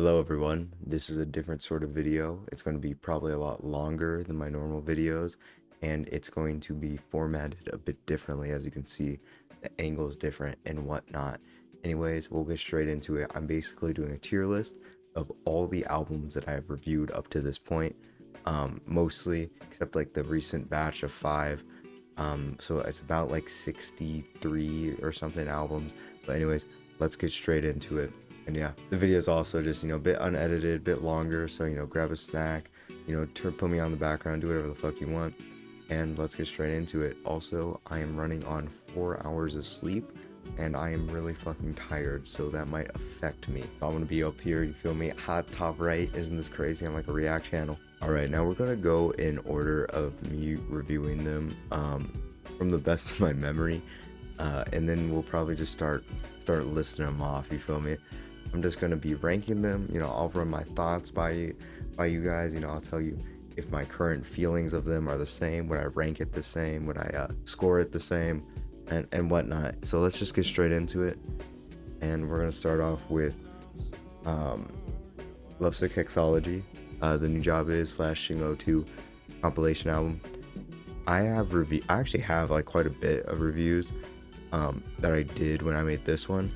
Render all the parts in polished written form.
Hello everyone, this is a different sort of video. It's going to be probably a lot longer than my normal videos, and it's going to be formatted a bit differently. As you can see, the angle is different and whatnot. Anyways, we'll get straight into it. I'm basically doing a tier list of all the albums that I have reviewed up to this point, mostly except like the recent batch of 5. So it's about like 63 or something albums. But anyways, let's get straight into it. And yeah, the video is also just, a bit unedited, bit longer. So, grab a snack, put me on the background, do whatever the fuck you want. And let's get straight into it. Also, I am running on 4 hours of sleep and I am really fucking tired. So that might affect me. I'm going to be up here, you feel me? Hot top right. Isn't this crazy? I'm like a React channel. All right, now we're going to go in order of me reviewing them from the best of my memory. And then we'll probably just start listing them off, you feel me? I'm just going to be ranking them, I'll run my thoughts by you guys, I'll tell you if my current feelings of them are the same, would I rank it the same, would I score it the same, and whatnot. So let's just get straight into it, and we're going to start off with Lovesick Hexology, the Nujabes / 2 compilation album. I actually have like quite a bit of reviews that I did when I made this one,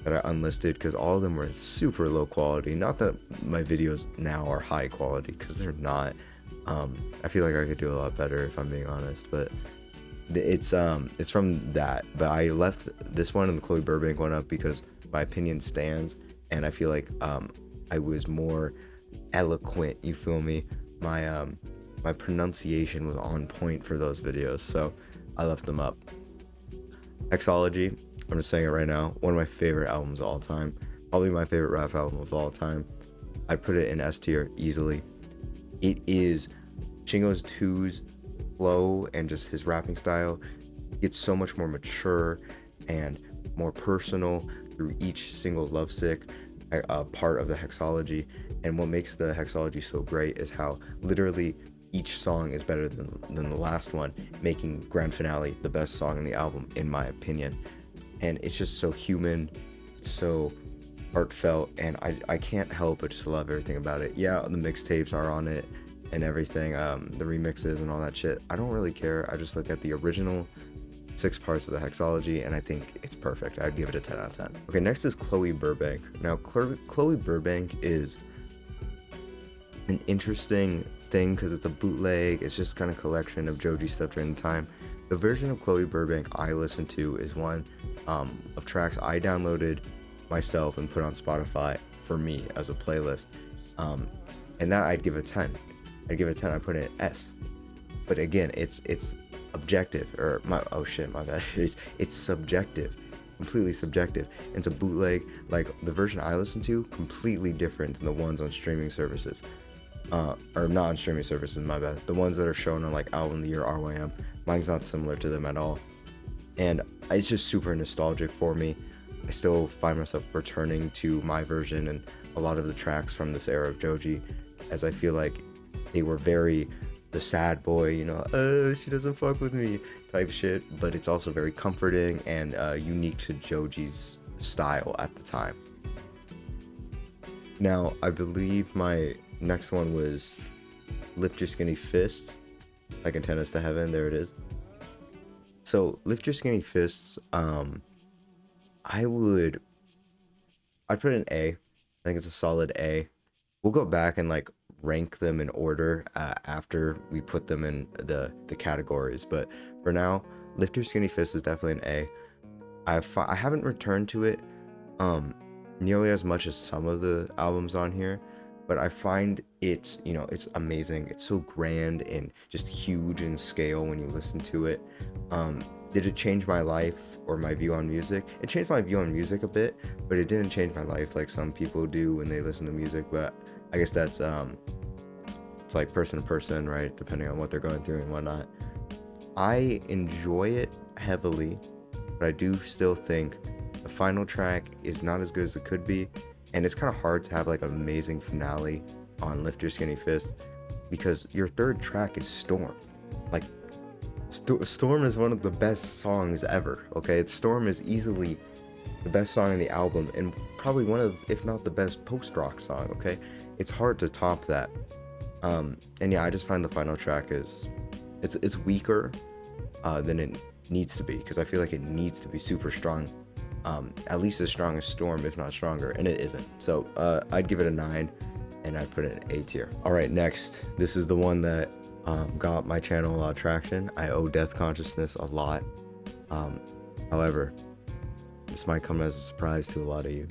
that I unlisted because all of them were super low quality. Not that my videos now are high quality, because they're not. I feel like I could do a lot better if I'm being honest, but it's from that. But I left this one and the Chloe Burbank one up because my opinion stands, and I feel like I was more eloquent, you feel me? My pronunciation was on point for those videos, so I left them up. Hexology, I'm just saying it right now, one of my favorite albums of all time, probably my favorite rap album of all time. I'd put it in S tier easily. It is Chingo's 2's flow and just his rapping style. It's so much more mature and more personal through each single Lovesick part of the Hexology. And what makes the Hexology so great is how literally each song is better than the last one, making Grand Finale the best song in the album, in my opinion. And it's just so human, it's so heartfelt, and I can't help but just love everything about it. Yeah, the mixtapes are on it and everything, the remixes and all that shit. I don't really care. I just look at the original 6 parts of the Hexology, and I think it's perfect. I'd give it a 10 out of 10. Okay, next is Chloe Burbank. Now, Chloe Burbank is an interesting thing because it's a bootleg. It's just kind of collection of Joji stuff during the time. The version of Chloe Burbank I listen to is one of tracks I downloaded myself and put on Spotify for me as a playlist, and that I'd give a 10. I'd give it a 10. I put it in S. But again, it's objective, or my bad. It's subjective, completely subjective. It's a bootleg. Like the version I listen to, completely different than the ones on streaming services. Or not on streaming services, my bad. The ones that are shown on like Album of the Year, RYM. Mine's not similar to them at all. And it's just super nostalgic for me. I still find myself returning to my version and a lot of the tracks from this era of Joji, as I feel like they were very the sad boy, she doesn't fuck with me type shit, but it's also very comforting and unique to Joji's style at the time. Now, I believe my next one was Lift Your Skinny Fists, I Can Tend Us to Heaven. There it is. So Lift Your Skinny Fists, I'd put an A. I think it's a solid A. We'll go back and like rank them in order after we put them in the categories, but for now, Lift Your Skinny Fist is definitely an A. I haven't returned to it nearly as much as some of the albums on here, but I find it's amazing. It's so grand and just huge in scale when you listen to it. Did it change my life or my view on music? It changed my view on music a bit, but it didn't change my life like some people do when they listen to music. But I guess that's it's like person to person, right? Depending on what they're going through and whatnot. I enjoy it heavily, but I do still think the final track is not as good as it could be, and it's kind of hard to have like an amazing finale on Lift Your Skinny Fist because your third track is Storm. Like Storm is one of the best songs ever. Okay, Storm is easily the best song in the album, and probably one of, if not the best post-rock song, okay? It's hard to top that. And yeah, I just find the final track is, it's weaker than it needs to be, because I feel like it needs to be super strong, at least as strong as Storm, if not stronger, and it isn't. So I'd give it a 9, and I'd put it in A tier. All right, next, this is the one that got my channel a lot of traction. I owe Deathconsciousness a lot. However, this might come as a surprise to a lot of you.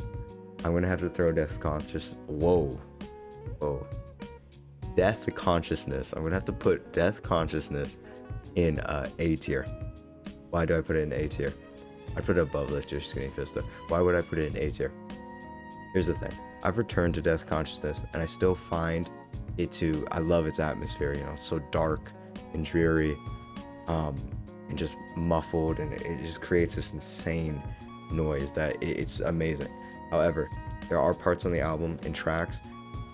I'm gonna have to throw Deathconsciousness. Whoa. Deathconsciousness. I'm gonna have to put Deathconsciousness in A tier. Why do I put it in A tier? I put it above Lift Your Skinny Fista. Why would I put it in A tier? Here's the thing. I've returned to Deathconsciousness, and I still find it to, I love its atmosphere, you know, it's so dark and dreary, and just muffled, and it just creates this insane noise that it's amazing. However, there are parts on the album and tracks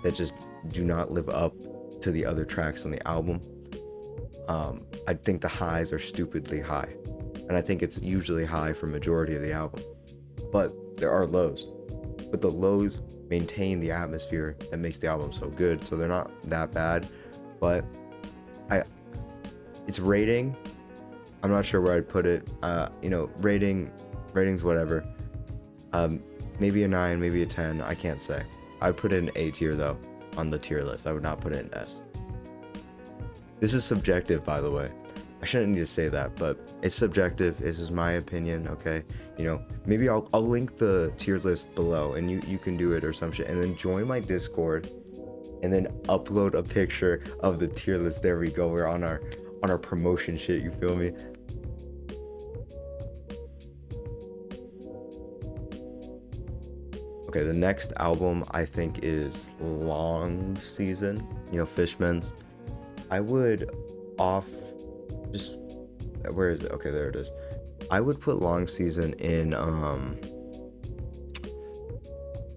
that just do not live up to the other tracks on the album. I think the highs are stupidly high, and I think it's usually high for majority of the album, but there are lows, but the lows maintain the atmosphere that makes the album so good, so they're not that bad. But its rating, I'm not sure where I'd put it. You know, ratings whatever, maybe a 9, maybe a 10, I can't say. I'd put it in A tier though on the tier list. I would not put it in S. This is subjective, by the way. I shouldn't need to say that, but it's subjective. This is my opinion, okay? You know, maybe I'll link the tier list below, and you can do it or some shit, and then join my Discord, and then upload a picture of the tier list. There we go. We're on our promotion shit. You feel me? Okay, the next album I think is Long Season. You know, Fishmans. I would just, where is it? Okay, there it is. I would put Long Season in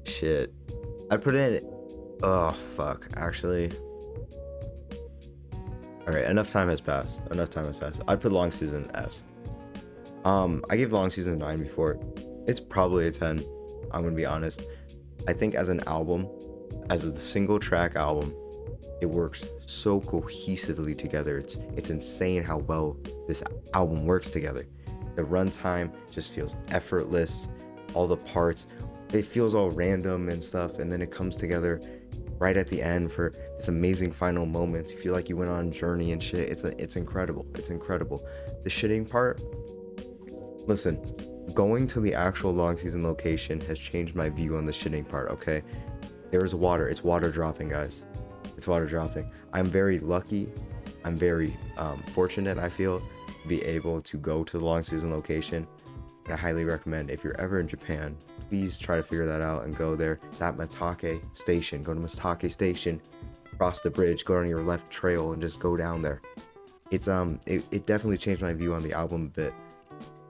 shit. I'd put it in, oh fuck, actually. Alright, enough time has passed. I'd put Long Season in S. I gave Long Season a 9 before. It's probably a 10. I'm gonna be honest. I think as an album, as a single track album, it works so cohesively together. It's insane how well this album works together. The runtime just feels effortless. All the parts, it feels all random and stuff, and then it comes together right at the end for this amazing final moments. You feel like you went on a journey and shit. It's incredible. It's incredible. The shitting part, listen, going to the actual Long Season location has changed my view on the shitting part, okay? There's water. It's water dropping, guys. It's water dropping. I'm very lucky. I'm very fortunate, I feel, to be able to go to the Long Season location. And I highly recommend, if you're ever in Japan, please try to figure that out and go there. It's at Matake Station. Go to Matake Station, cross the bridge, go on your left trail, and just go down there. It's it definitely changed my view on the album a bit,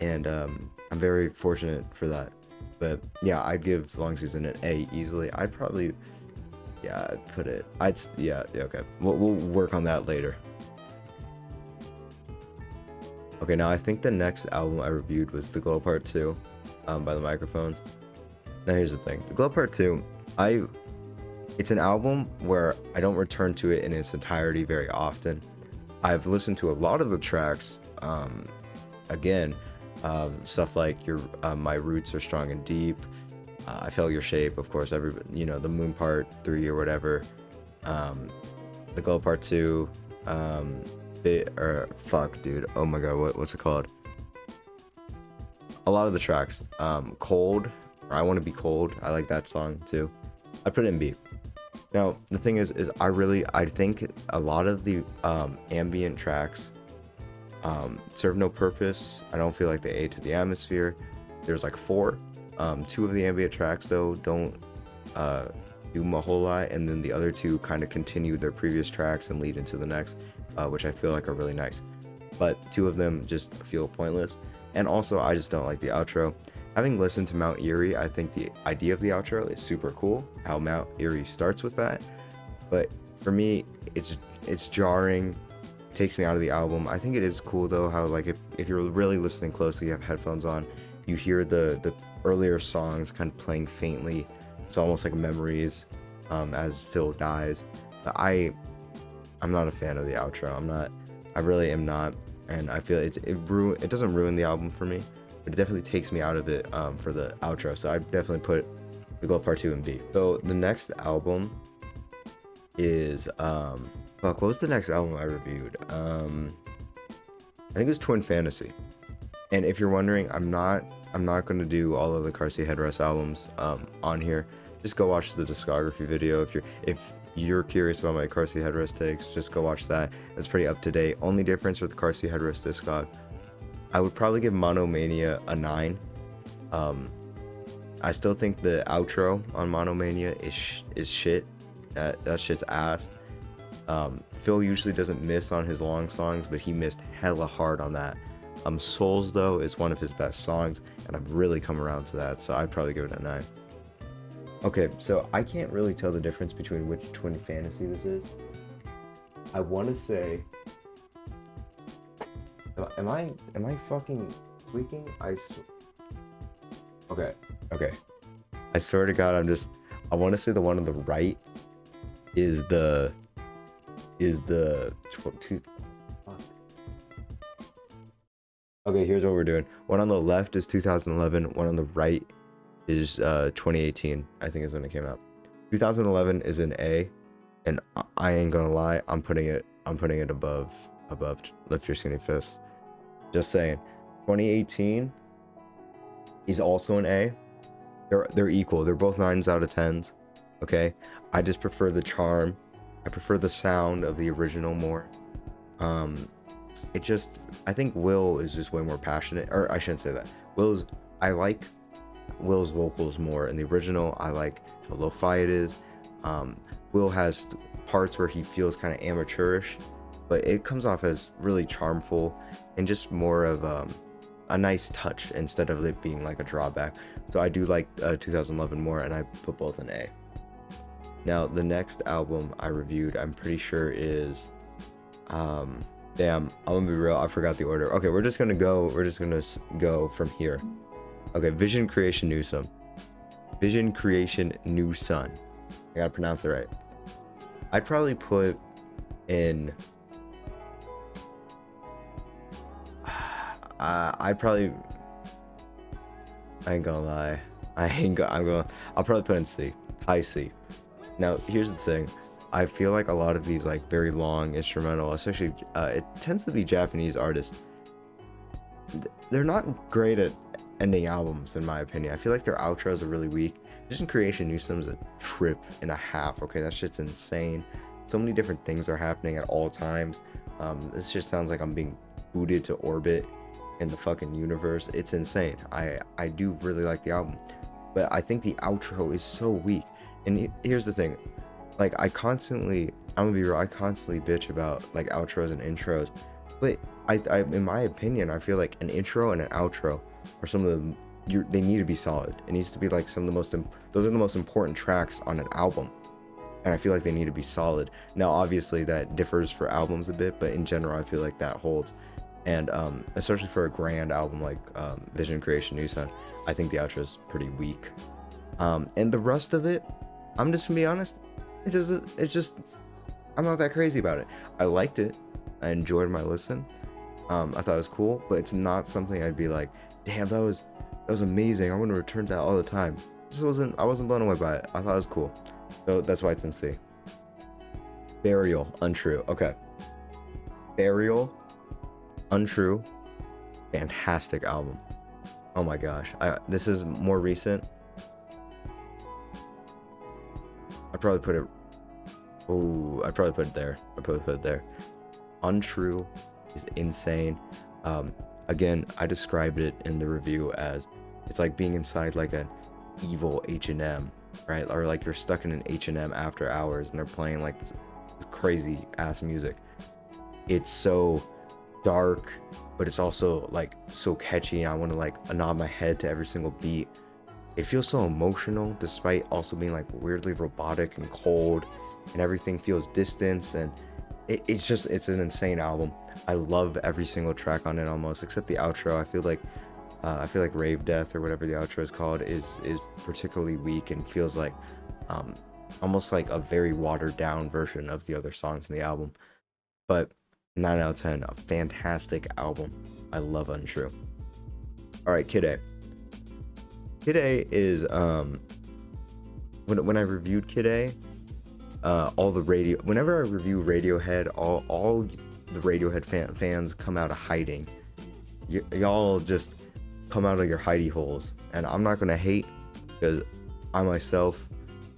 and I'm very fortunate for that. But yeah, I'd give Long Season an A easily. I'd probably, yeah, I'd put it, yeah, okay. We'll work on that later. Okay, now I think the next album I reviewed was The Glow Part 2 by The Microphones. Now here's the thing. The Glow Part 2, it's an album where I don't return to it in its entirety very often. I've listened to a lot of the tracks, again, stuff like My Roots Are Strong and Deep, I Felt Your Shape, of course, you know, The Moon Part 3 or whatever, The Glow Part 2, fuck, dude, oh my god, what's it called? A lot of the tracks, Cold, or I Want to Be Cold, I like that song too. I put it in B. Now the thing is I think a lot of the ambient tracks serve no purpose. I don't feel like they aid to the atmosphere. There's like 4. 2 of the ambient tracks though don't do a whole lot, and then the other 2 kind of continue their previous tracks and lead into the next, which I feel like are really nice. But 2 of them just feel pointless, and also I just don't like the outro. Having listened to Mount Eerie, I think the idea of the outro is super cool, how Mount Eerie starts with that, but for me it's jarring. Takes me out of the album. I think it is cool though how, like, if you're really listening closely, you have headphones on You hear the earlier songs kind of playing faintly. It's almost like memories as Phil dies. But I'm not a fan of the outro. I really am not, and I feel it doesn't ruin the album for me, but it definitely takes me out of it for the outro. So I definitely put The Glow Part 2 in B. So the next album is what was the next album I reviewed? I think it was Twin Fantasy. And if you're wondering, I'm not going to do all of the Seat Headrest albums on here. Just go watch the discography video. If you're curious about my Seat Headrest takes, just go watch that. It's pretty up to date. Only difference with the Seat Headrest discog, I would probably give Monomania a 9. I still think the outro on Monomania is shit. That shit's ass. Phil usually doesn't miss on his long songs, but he missed hella hard on that. Souls though is one of his best songs, and I've really come around to that, so I'd probably give it a 9. Okay, so I can't really tell the difference between which Twin Fantasy this is. I want to say, am I fucking tweaking? Okay. I swear to God, I want to say the one on the right is the Okay, here's what we're doing. One on the left is 2011. One on the right is 2018. I think is when it came out. 2011 is an A, and I ain't gonna lie, I'm putting it above Lift Your Skinny Fist. Just saying. 2018 is also an A. They're equal. They're both 9s out of 10s. Okay, I just prefer the charm. I prefer the sound of the original more. I think Will is just way more passionate, or I shouldn't say that. I like Will's vocals more in the original. I like how lo-fi it is. Will has parts where he feels kind of amateurish, but it comes off as really charmful and just more of a nice touch instead of it being like a drawback. So I do like 2011 more, and I put both in A. Now the next album I reviewed, I'm pretty sure is damn, I'm gonna be real, I forgot the order. Okay, we're just gonna go from here. Okay, Vision Creation Newsom. Vision Creation New Sun. I gotta pronounce it right. I'd probably put in I ain't gonna lie. I'll probably put in C. High C. Now here's the thing. I feel like a lot of these like very long instrumental, especially it tends to be Japanese artists, they're not great at ending albums in my opinion. I feel like their outros are really weak. Vision Creation Newsom's a trip and a half. Okay, that shit's insane. So many different things are happening at all times. This shit sounds like I'm being booted to orbit in the fucking universe. It's insane. I do really like the album, but I think the outro is so weak. And here's the thing, like I'm gonna be real, I constantly bitch about like outros and intros, but I in my opinion, I feel like an intro and an outro are some of the they need to be solid. It needs to be like some of the those are the most important tracks on an album, and I feel like they need to be solid. Now obviously that differs for albums a bit, but in general I feel like that holds. And especially for a grand album like Vision Creation New Sun, I think the outro is pretty weak. And the rest of it, I'm just gonna be honest, it's just I'm not that crazy about it. I liked it, I enjoyed my listen. I thought it was cool, but it's not something I'd be like, damn, that was amazing, I want to return to that all the time. I wasn't blown away by it. I thought it was cool, so that's why it's in C. Burial, Untrue. Okay, Burial, Untrue, fantastic album. Oh my gosh, this is more recent. I'd probably put it there. Untrue is insane. Again, I described it in the review as it's like being inside like an evil H&M, right? Or like you're stuck in an H&M after hours and they're playing like this crazy ass music. It's so dark, but it's also like so catchy. I want to like nod my head to every single beat. It feels so emotional despite also being like weirdly robotic and cold, and everything feels distant, and it's an insane album. I love every single track on it almost, except the outro. I feel like I feel like Rave Death or whatever the outro is called is particularly weak and feels like almost like a very watered down version of the other songs in the album. But 9 out of 10, a fantastic album. I love Untrue. All right, Kid A. Kid A is when I reviewed Kid A, whenever I review Radiohead, all the Radiohead fans come out of hiding. Y'all just come out of your hidey holes, and I'm not gonna hate, because I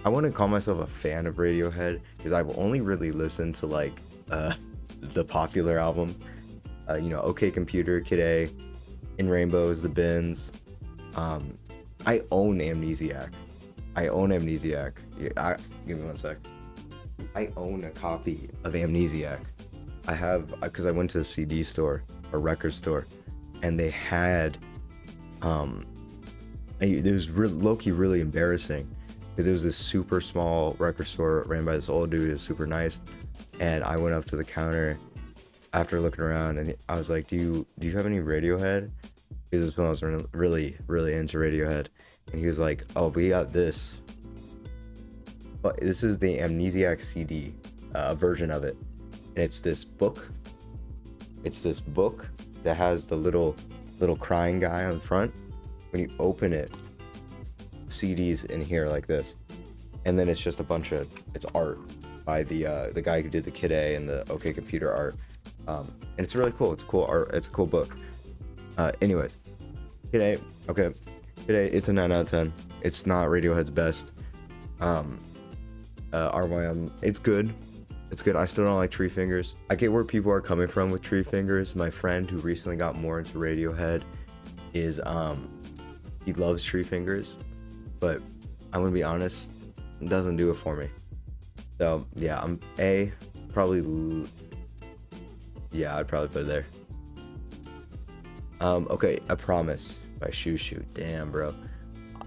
wouldn't call myself a fan of Radiohead, because I've only really listened to like the popular albums, OK Computer, Kid A, In Rainbows, The Bins. I own Amnesiac. Give me one sec. I own a copy of Amnesiac. I have, because I went to a CD store, a record store, and they had, it was low-key really embarrassing, because it was this super small record store ran by this old dude. It was super nice, and I went up to the counter after looking around, and I was like, do you have any Radiohead? Because this when I was really into Radiohead, and he was like, oh, we got this. But this is the Amnesiac CD version of it, and it's this book. It's this book that has the little crying guy on the front. When you open it, CDs in here like this, and then it's just it's art by the guy who did the Kid A and the OK Computer art, and it's really cool. It's cool art. It's a cool book. Anyways, Kid A, okay, Kid A, it's a 9 out of 10. It's not Radiohead's best. RYM, it's good. It's good. I still don't like Tree Fingers. I get where people are coming from with Tree Fingers. My friend who recently got more into Radiohead is he loves Tree Fingers, but I'm gonna be honest, it doesn't do it for me. So yeah, I'm I'd probably put it there. Okay, I Promise by Shoo Shoo. Damn, bro.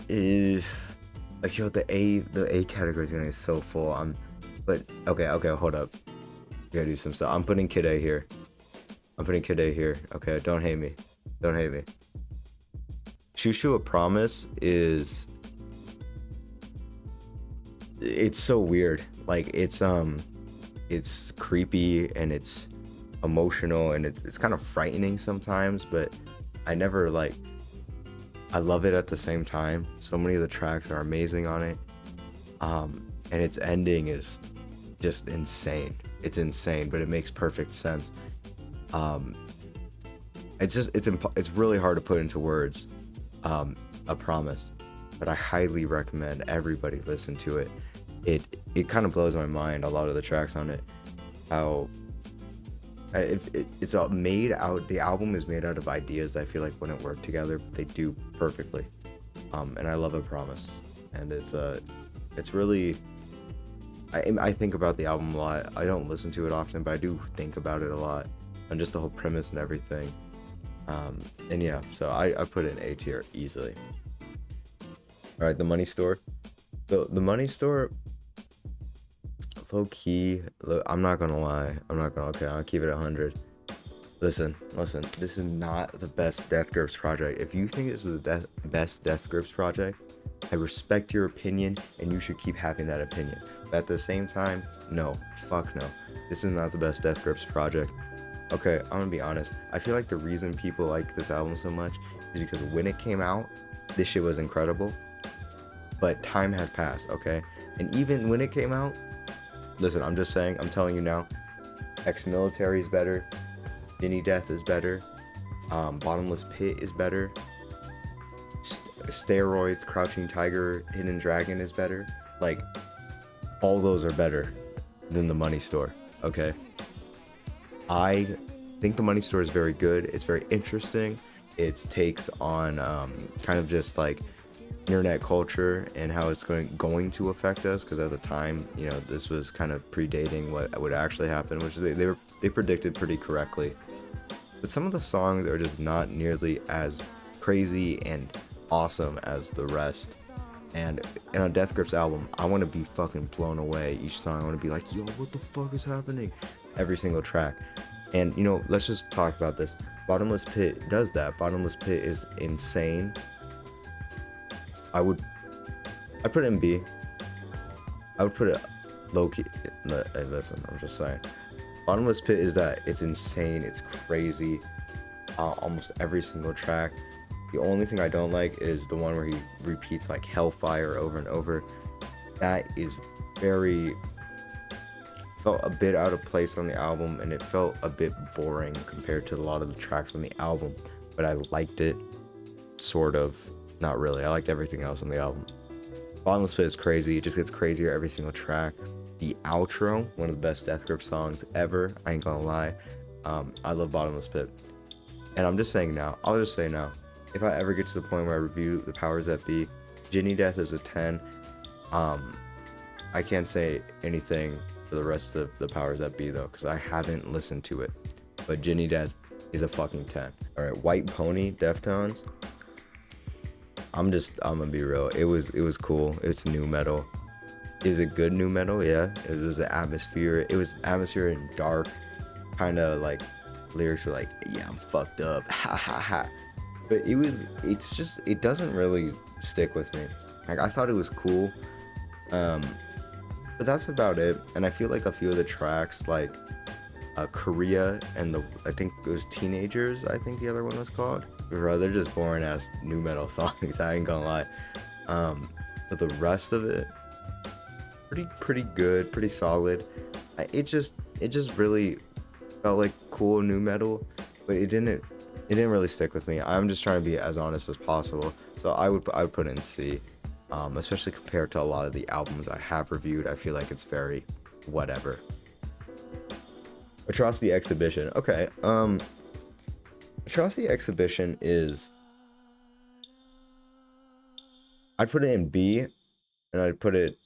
Like, yo, the A category is gonna be so full. But okay, hold up. We gotta do some stuff. I'm putting Kid A here. Okay, don't hate me. Shoo Shoo, A Promise is, it's so weird. Like, it's creepy and it's emotional and it's kind of frightening sometimes, but I love it at the same time. So many of the tracks are amazing on it, and its ending is just insane. It's insane, but it makes perfect sense. It's really hard to put into words. A Promise, but I highly recommend everybody listen to it. It kind of blows my mind, a lot of the tracks on it, how it's made out, the album is made out of ideas that I feel like wouldn't work together, but they do perfectly. And I love A Promise, and it's really, I think about the album a lot. I don't listen to it often, but I do think about it a lot, and just the whole premise and everything. And yeah, so I put it in A tier easily. All right, The Money Store. The Money Store, low key, I'm not gonna lie. Okay, I'll keep it 100. Listen, this is not the best Death Grips project. If you think this is the best Death Grips project, I respect your opinion, and you should keep having that opinion. But at the same time, no, fuck no. This is not the best Death Grips project. Okay, I'm gonna be honest. I feel like the reason people like this album so much is because when it came out, this shit was incredible. But time has passed, okay? And even when it came out, listen, I'm telling you now, Ex-Military is better, Skinny Death is better, Bottomless Pit is better, Steroids, Crouching Tiger, Hidden Dragon is better. Like, all those are better than The Money Store, okay? I think The Money Store is very good. It's very interesting. Its takes on kind of just like internet culture and how it's going to affect us, because at the time, you know, this was kind of predating what would actually happen, which they predicted pretty correctly. But some of the songs are just not nearly as crazy and awesome as the rest. And on a Death Grips album, I want to be fucking blown away each song. I want to be like, yo, what the fuck is happening? Every single track. And you know, let's just talk about this. Bottomless Pit does that. Bottomless Pit is insane. I put it in B. I would put it low key. Hey, listen, I'm just saying. Bottomless Pit is that it's insane, it's crazy. Almost every single track. The only thing I don't like is the one where he repeats like Hellfire over and over. That is felt a bit out of place on the album, and it felt a bit boring compared to a lot of the tracks on the album, but I liked it, sort of. Not really, I liked everything else on the album. Bottomless Pit is crazy, it just gets crazier every single track. The outro, one of the best Death Grip songs ever, I ain't gonna lie. I love Bottomless Pit. And I'm just saying now, I'll just say now, if I ever get to the point where I review the powers that be, Ginny Death is a 10. I can't say anything for the rest of the powers that be though, because I haven't listened to it. But Ginny Death is a fucking 10. Alright, White Pony, Deftones. I'm gonna be real. It was cool. It's nu-metal. Is it good nu-metal? Yeah. It was an atmosphere. It was atmosphere and dark. Kind of like lyrics were like, yeah, I'm fucked up. Ha ha ha. But it doesn't really stick with me. Like, I thought it was cool. But that's about it. And I feel like a few of the tracks, like Korea and I think it was Teenagers, I think the other one was called. Bro, they're just boring ass nu-metal songs, I ain't gonna lie. But the rest of it, pretty good, pretty solid. It just really felt like cool nu-metal, but it didn't really stick with me. I'm just trying to be as honest as possible, so I would put it in C. Especially compared to a lot of the albums I have reviewed. I feel like it's very whatever. Atrocity Exhibition. Okay. Atrocity Exhibition is, I'd put it in B, and I'd probably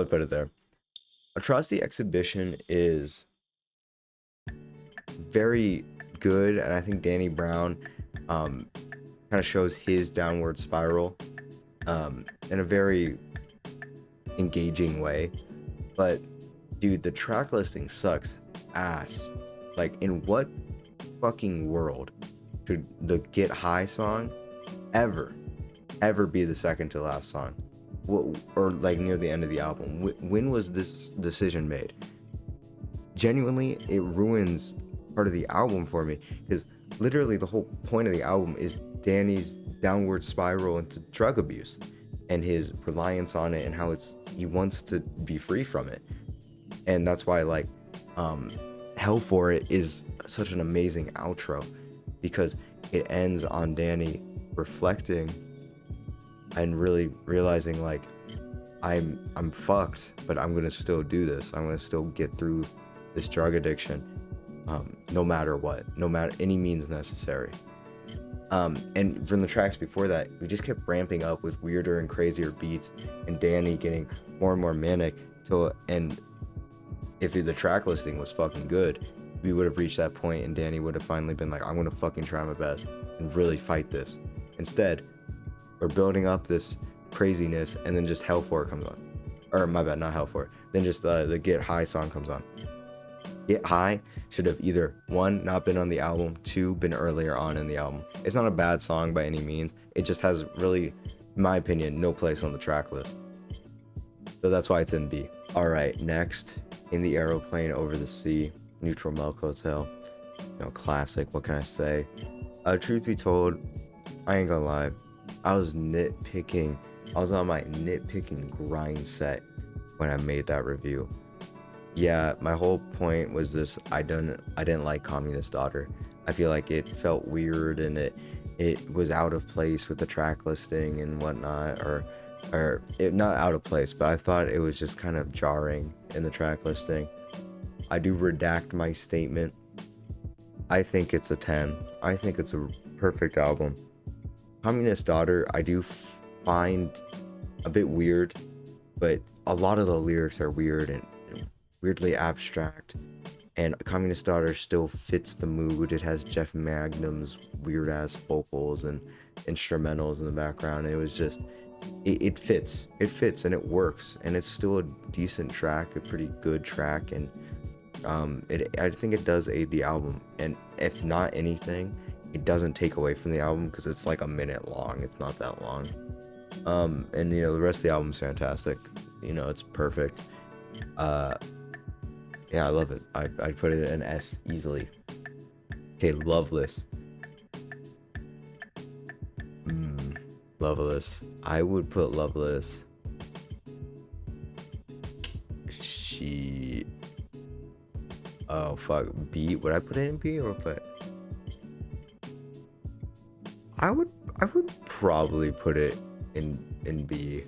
put it there. Atrocity Exhibition is very good, and I think Danny Brown kind of shows his downward spiral in a very engaging way. But dude, the track listing sucks ass. Like, in what fucking world should the Get High song ever be the second to last song, or like near the end of the album? When was this decision made? Genuinely, it ruins part of the album for me, because literally the whole point of the album is Danny's downward spiral into drug abuse and his reliance on it, and how he wants to be free from it. And that's why, like, Hell For It is such an amazing outro, because it ends on Danny reflecting and really realizing, like, I'm fucked, but I'm gonna still do this. I'm gonna still get through this drug addiction, no matter what, no matter any means necessary. And from the tracks before that, we just kept ramping up with weirder and crazier beats, and Danny getting more and more manic and if the track listing was fucking good, we would have reached that point and Danny would have finally been like, I'm gonna fucking try my best and really fight this. Instead, we're building up this craziness, and then just Hell For It comes on. Or my bad, not Hell For It. Then just the Get High song comes on. Get High should have either, 1, not been on the album, 2, been earlier on in the album. It's not a bad song by any means. It just has really, in my opinion, no place on the track list. So that's why it's in B. Alright, next, In the Aeroplane Over the Sea, Neutral Milk Hotel. You know, classic, what can I say? Truth be told, I ain't gonna lie, I was on my nitpicking grind set when I made that review. Yeah, my whole point was this: I didn't like Communist Daughter. I feel like it felt weird, and it was out of place with the track listing and whatnot, or not out of place, but I thought it was just kind of jarring in the track listing. I do redact my statement. I think it's a 10. I think it's a perfect album. Communist Daughter, I do find a bit weird, but a lot of the lyrics are weird and weirdly abstract, and Communist Daughter still fits the mood. It has Jeff Magnum's weird ass vocals and instrumentals in the background. It was just, it fits and it works, and it's still a decent track, a pretty good track, and I think it does aid the album, and if not anything, it doesn't take away from the album because it's like a minute long. It's not that long. And the rest of the album's fantastic. It's perfect. Yeah, I love it. I'd put it in S easily. Okay, Loveless. Loveless. I would put Loveless. Oh fuck, B. Would I put it in B or put? I would probably put it in B.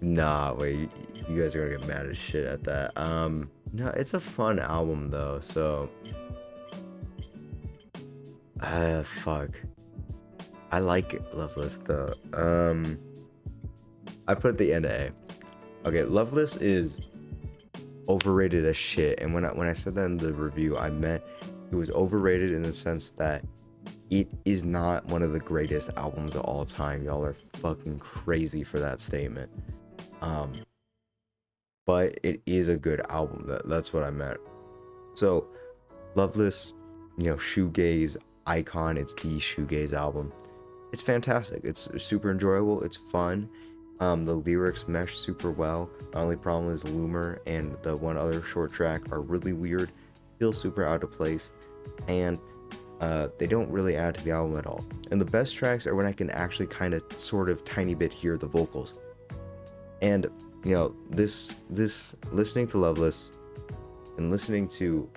Nah, wait, you guys are gonna get mad as shit at that. No, it's a fun album though, so fuck. I like it, Loveless though. I put the end A. Okay, Loveless is overrated as shit, and when I said that in the review, I meant it was overrated in the sense that it is not one of the greatest albums of all time. Y'all are fucking crazy for that statement. But it is a good album. That's what I meant. So, Loveless, shoegaze icon. It's the shoegaze album. It's fantastic. It's super enjoyable. It's fun. The lyrics mesh super well. The only problem is Loomer and the one other short track are really weird, feel super out of place, and they don't really add to the album at all. And the best tracks are when I can actually kind of sort of tiny bit hear the vocals. And this listening to Loveless and listening to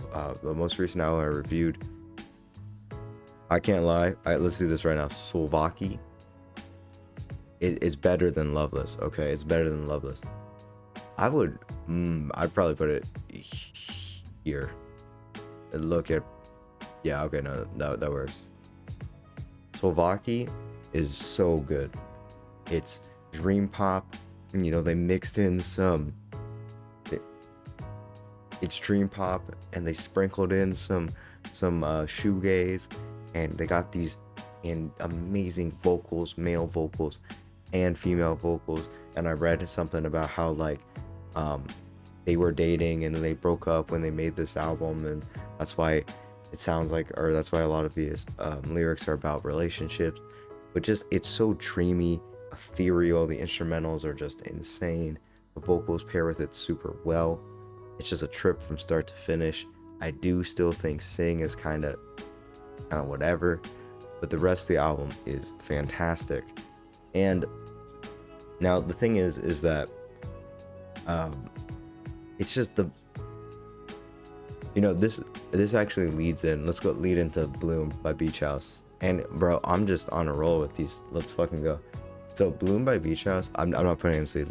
the most recent album I reviewed, I can't lie. Let's do this right now. Slovaki. It's better than Loveless. Okay, it's better than Loveless. I'd probably put it here. Look at, yeah, okay, no, that works. Slovaki is so good. It's dream pop. They mixed in it's dream pop, and they sprinkled in some shoegaze, and they got these amazing vocals, male vocals and female vocals. And I read something about how they were dating and they broke up when they made this album, and that's why it sounds like, or that's why a lot of these lyrics are about relationships. But it's so dreamy, ethereal. The instrumentals are just insane. The vocals pair with it super well. It's just a trip from start to finish. I do still think Sing is kind of whatever, but the rest of the album is fantastic. And now the thing is that it's just this actually leads in. Let's go lead into Bloom by Beach House. And bro, I'm just on a roll with these. Let's fucking go. So Bloom by Beach House, I'm not putting it in sleep.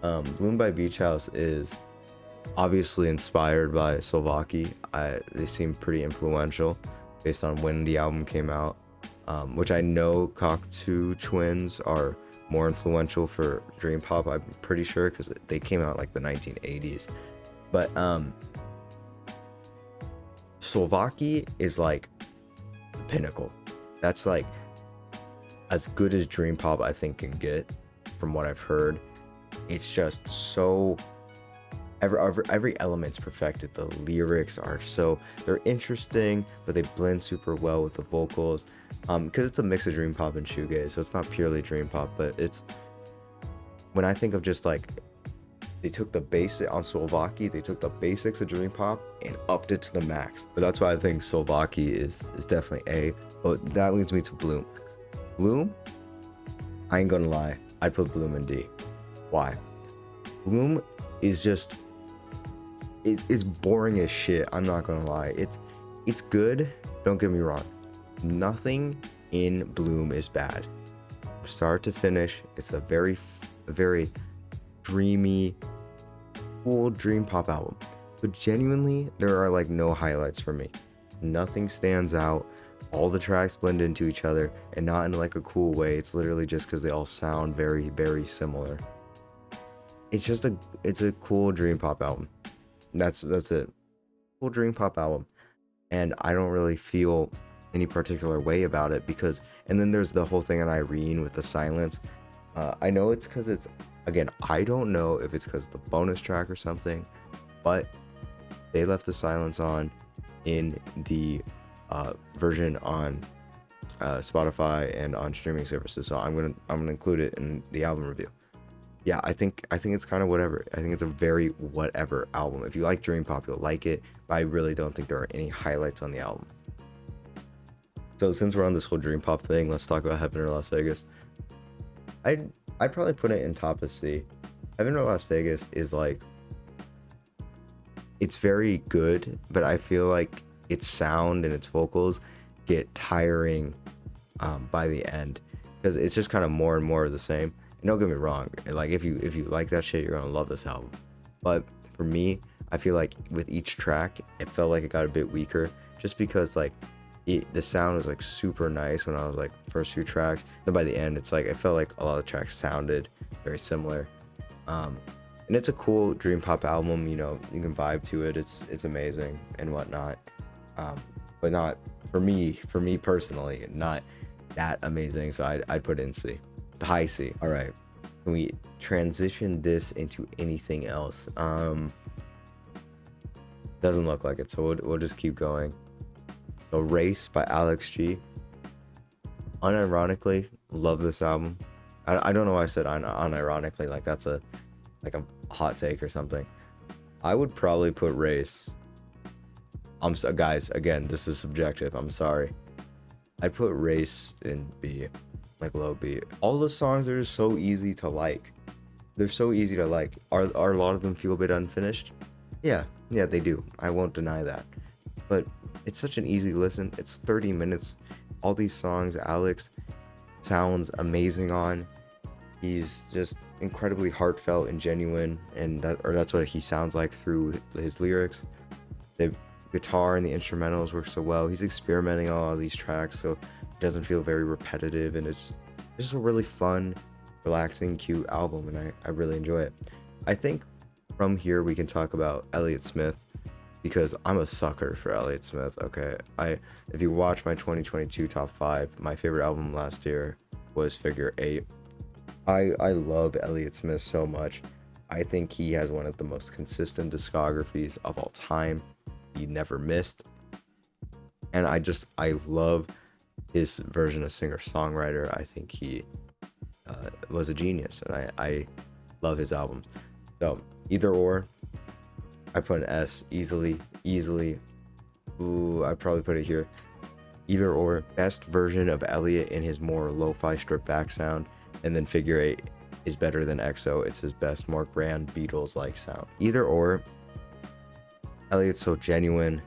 Bloom by Beach House is obviously inspired by Slovaki. They seem pretty influential based on when the album came out, which I know Cocteau Twins are more influential for dream pop, I'm pretty sure, because they came out like the 1980s. But Slovaki is like the pinnacle. That's like as good as dream pop I think can get from what I've heard. It's just so every element's perfected. The lyrics are they're interesting, but they blend super well with the vocals, because it's a mix of dream pop and shoegaze, so it's not purely dream pop. But it's, when I think of just like, they took the basic on Slovaki, they took the basics of dream pop and upped it to the max. But that's why I think Slovaki is definitely A. But that leads me to Bloom. Bloom, I ain't gonna lie, I'd put Bloom in D. Why? Bloom is just, it's boring as shit. I'm not gonna lie. It's good. Don't get me wrong. Nothing in Bloom is bad. Start to finish, it's a very dreamy, cool dream pop album. But genuinely, there are like no highlights for me. Nothing stands out. All the tracks blend into each other, and not in like a cool way. It's literally just because they all sound very, very similar. It's just it's a cool dream pop album. That's it. Cool dream pop album. And I don't really feel any particular way about it, because, and then there's the whole thing on Irene with the silence. I know it's because it's, again, I don't know if it's because it's the bonus track or something, but they left the silence on in the version on Spotify and on streaming services, so I'm gonna include it in the album review. Yeah, I think it's kind of whatever. I think it's a very whatever album. If you like dream pop, you'll like it, but I really don't think there are any highlights on the album. So since we're on this whole dream pop thing, let's talk about Heaven or Las Vegas. I'd probably put it in top of C. Heaven or Las Vegas is like, it's very good, but I feel like its sound and its vocals get tiring by the end, because it's just kind of more and more of the same. And don't get me wrong, like if you like that shit, you're gonna love this album. But for me, I feel like with each track, it felt like it got a bit weaker, just because like the sound was like super nice when I was like first few tracks. Then by the end, it's like I felt like a lot of the tracks sounded very similar. And it's a cool dream pop album. You know, you can vibe to it. It's amazing and whatnot. But not for me personally, not that amazing. So I'd put it in C, the high C. All right, can we transition this into anything else? Doesn't look like it, so we'll just keep going. So Race by Alex G. Unironically, love this album. I don't know why I said unironically, like that's a hot take or something. I would probably put Race. Guys, again, this is subjective. I'm sorry. I'd put Race in B, like low B. All the songs are just so easy to like. They're so easy to like. Are a lot of them feel a bit unfinished? Yeah, they do. I won't deny that. But it's such an easy listen. It's 30 minutes. All these songs Alex sounds amazing on. He's just incredibly heartfelt and genuine, and that's what he sounds like through his lyrics. The guitar and the instrumentals work so well. He's experimenting on all these tracks, so it doesn't feel very repetitive, and it's just a really fun, relaxing, cute album, and I really enjoy it. I think from here we can talk about Elliot Smith, because I'm a sucker for Elliot Smith. Okay, if you watch my 2022 top 5, my favorite album last year was Figure 8. I love Elliot Smith so much. I think he has one of the most consistent discographies of all time. He never missed, and I love his version of singer-songwriter. I think he was a genius, and I love his albums. So either or, I put an S easily. Ooh, I'd probably put it here. Either or, best version of Elliot in his more lo-fi stripped back sound, and then Figure 8 is better than EXO. It's his best, more grand Beatles-like sound. Either or, Elliot's so genuine.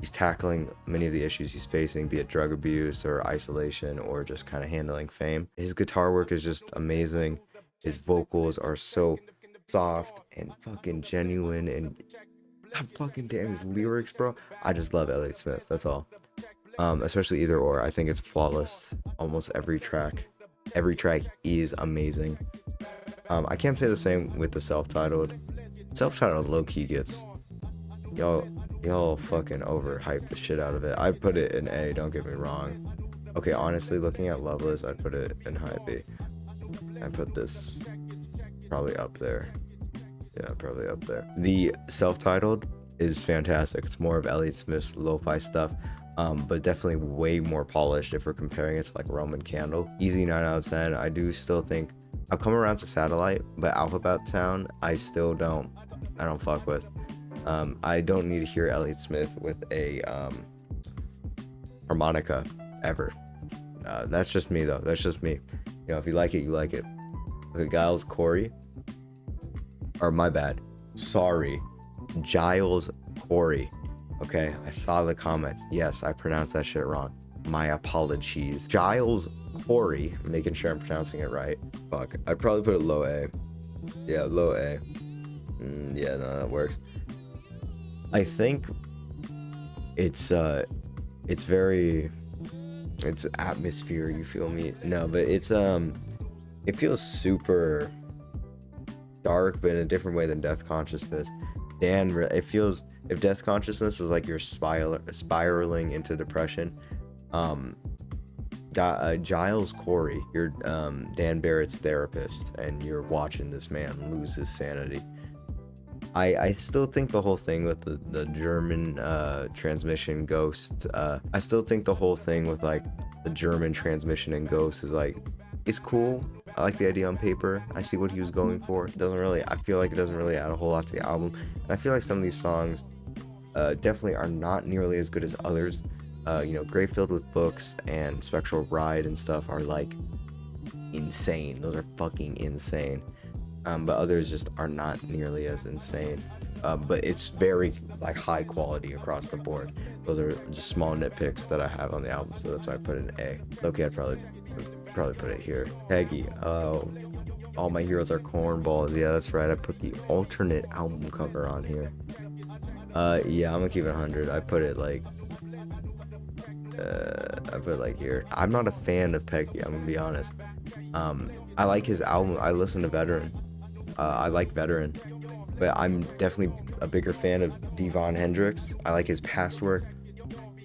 He's tackling many of the issues he's facing, be it drug abuse or isolation or just kind of handling fame. His guitar work is just amazing. His vocals are so soft and fucking genuine, and god fucking damn, his lyrics, bro. I just love Elliot Smith, that's all. Especially Either Or, I think it's flawless. Almost every track is amazing. I can't say the same with the self-titled low-key gets, y'all fucking overhyped the shit out of it. I'd put it in A, don't get me wrong. Okay, honestly, looking at Loveless, I'd put it in high B. I'd put this probably up there. Yeah, probably up there. The self-titled is fantastic. It's more of Elliot Smith's lo-fi stuff, but definitely way more polished if we're comparing it to like Roman Candle. Easy 9 out of 10. I do still think I've come around to Satellite, but Alphabet Town I don't fuck with. I don't need to hear Elliot Smith with a harmonica ever. That's just me though. That's just me. You know, if you like it, you like it. Okay, Giles Corey. Or my bad. Sorry. Giles Corey. Okay, I saw the comments. Yes, I pronounced that shit wrong. My apologies. Giles Corey. I'm making sure I'm pronouncing it right. Fuck. I'd probably put it low A. Yeah, low A. Yeah, no, that works. I think it's atmosphere, you feel me? No, but it feels super dark, but in a different way than Deathconsciousness. It feels, if Deathconsciousness was like you're spiraling into depression, Giles Corey, you're Dan Barrett's therapist, and you're watching this man lose his sanity. I still think the whole thing with the German transmission ghost, I still think the whole thing with like the German transmission and ghost is like, it's cool. I like the idea on paper. I see what he was going for. It doesn't really, I feel like it doesn't really add a whole lot to the album. And I feel like some of these songs definitely are not nearly as good as others. You know, Grave Filled with Books and Spectral Ride and stuff are like insane. Those are fucking insane. But others just are not nearly as insane. But it's very like high quality across the board. Those are just small nitpicks that I have on the album, so that's why I put it in A. Okay, I'd probably put it here. Peggy. Oh, All My Heroes Are Cornballs. Yeah, that's right. I put the alternate album cover on here. Yeah, I'm gonna keep it 100. I put it like here. I'm not a fan of Peggy, I'm gonna be honest. I like his album. I listen to Veteran. I like Veteran, but I'm definitely a bigger fan of Devon Hendrix. I like his past work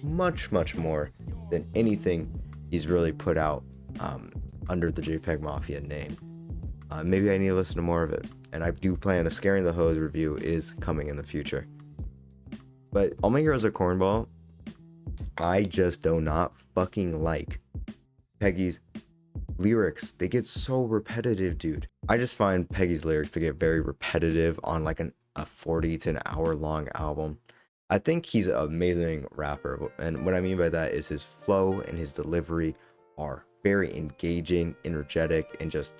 much more than anything he's really put out under the JPEGMAFIA name. Maybe I need to listen to more of it, and I do plan a Scaring the Hose review is coming in the future. But All My Heroes Are Cornball, I just do not fucking like Peggy's lyrics. They get so repetitive, dude. I just find Peggy's lyrics to get very repetitive on like a 40 to an hour long album. I think he's an amazing rapper, and what I mean by that is his flow and his delivery are very engaging, energetic, and just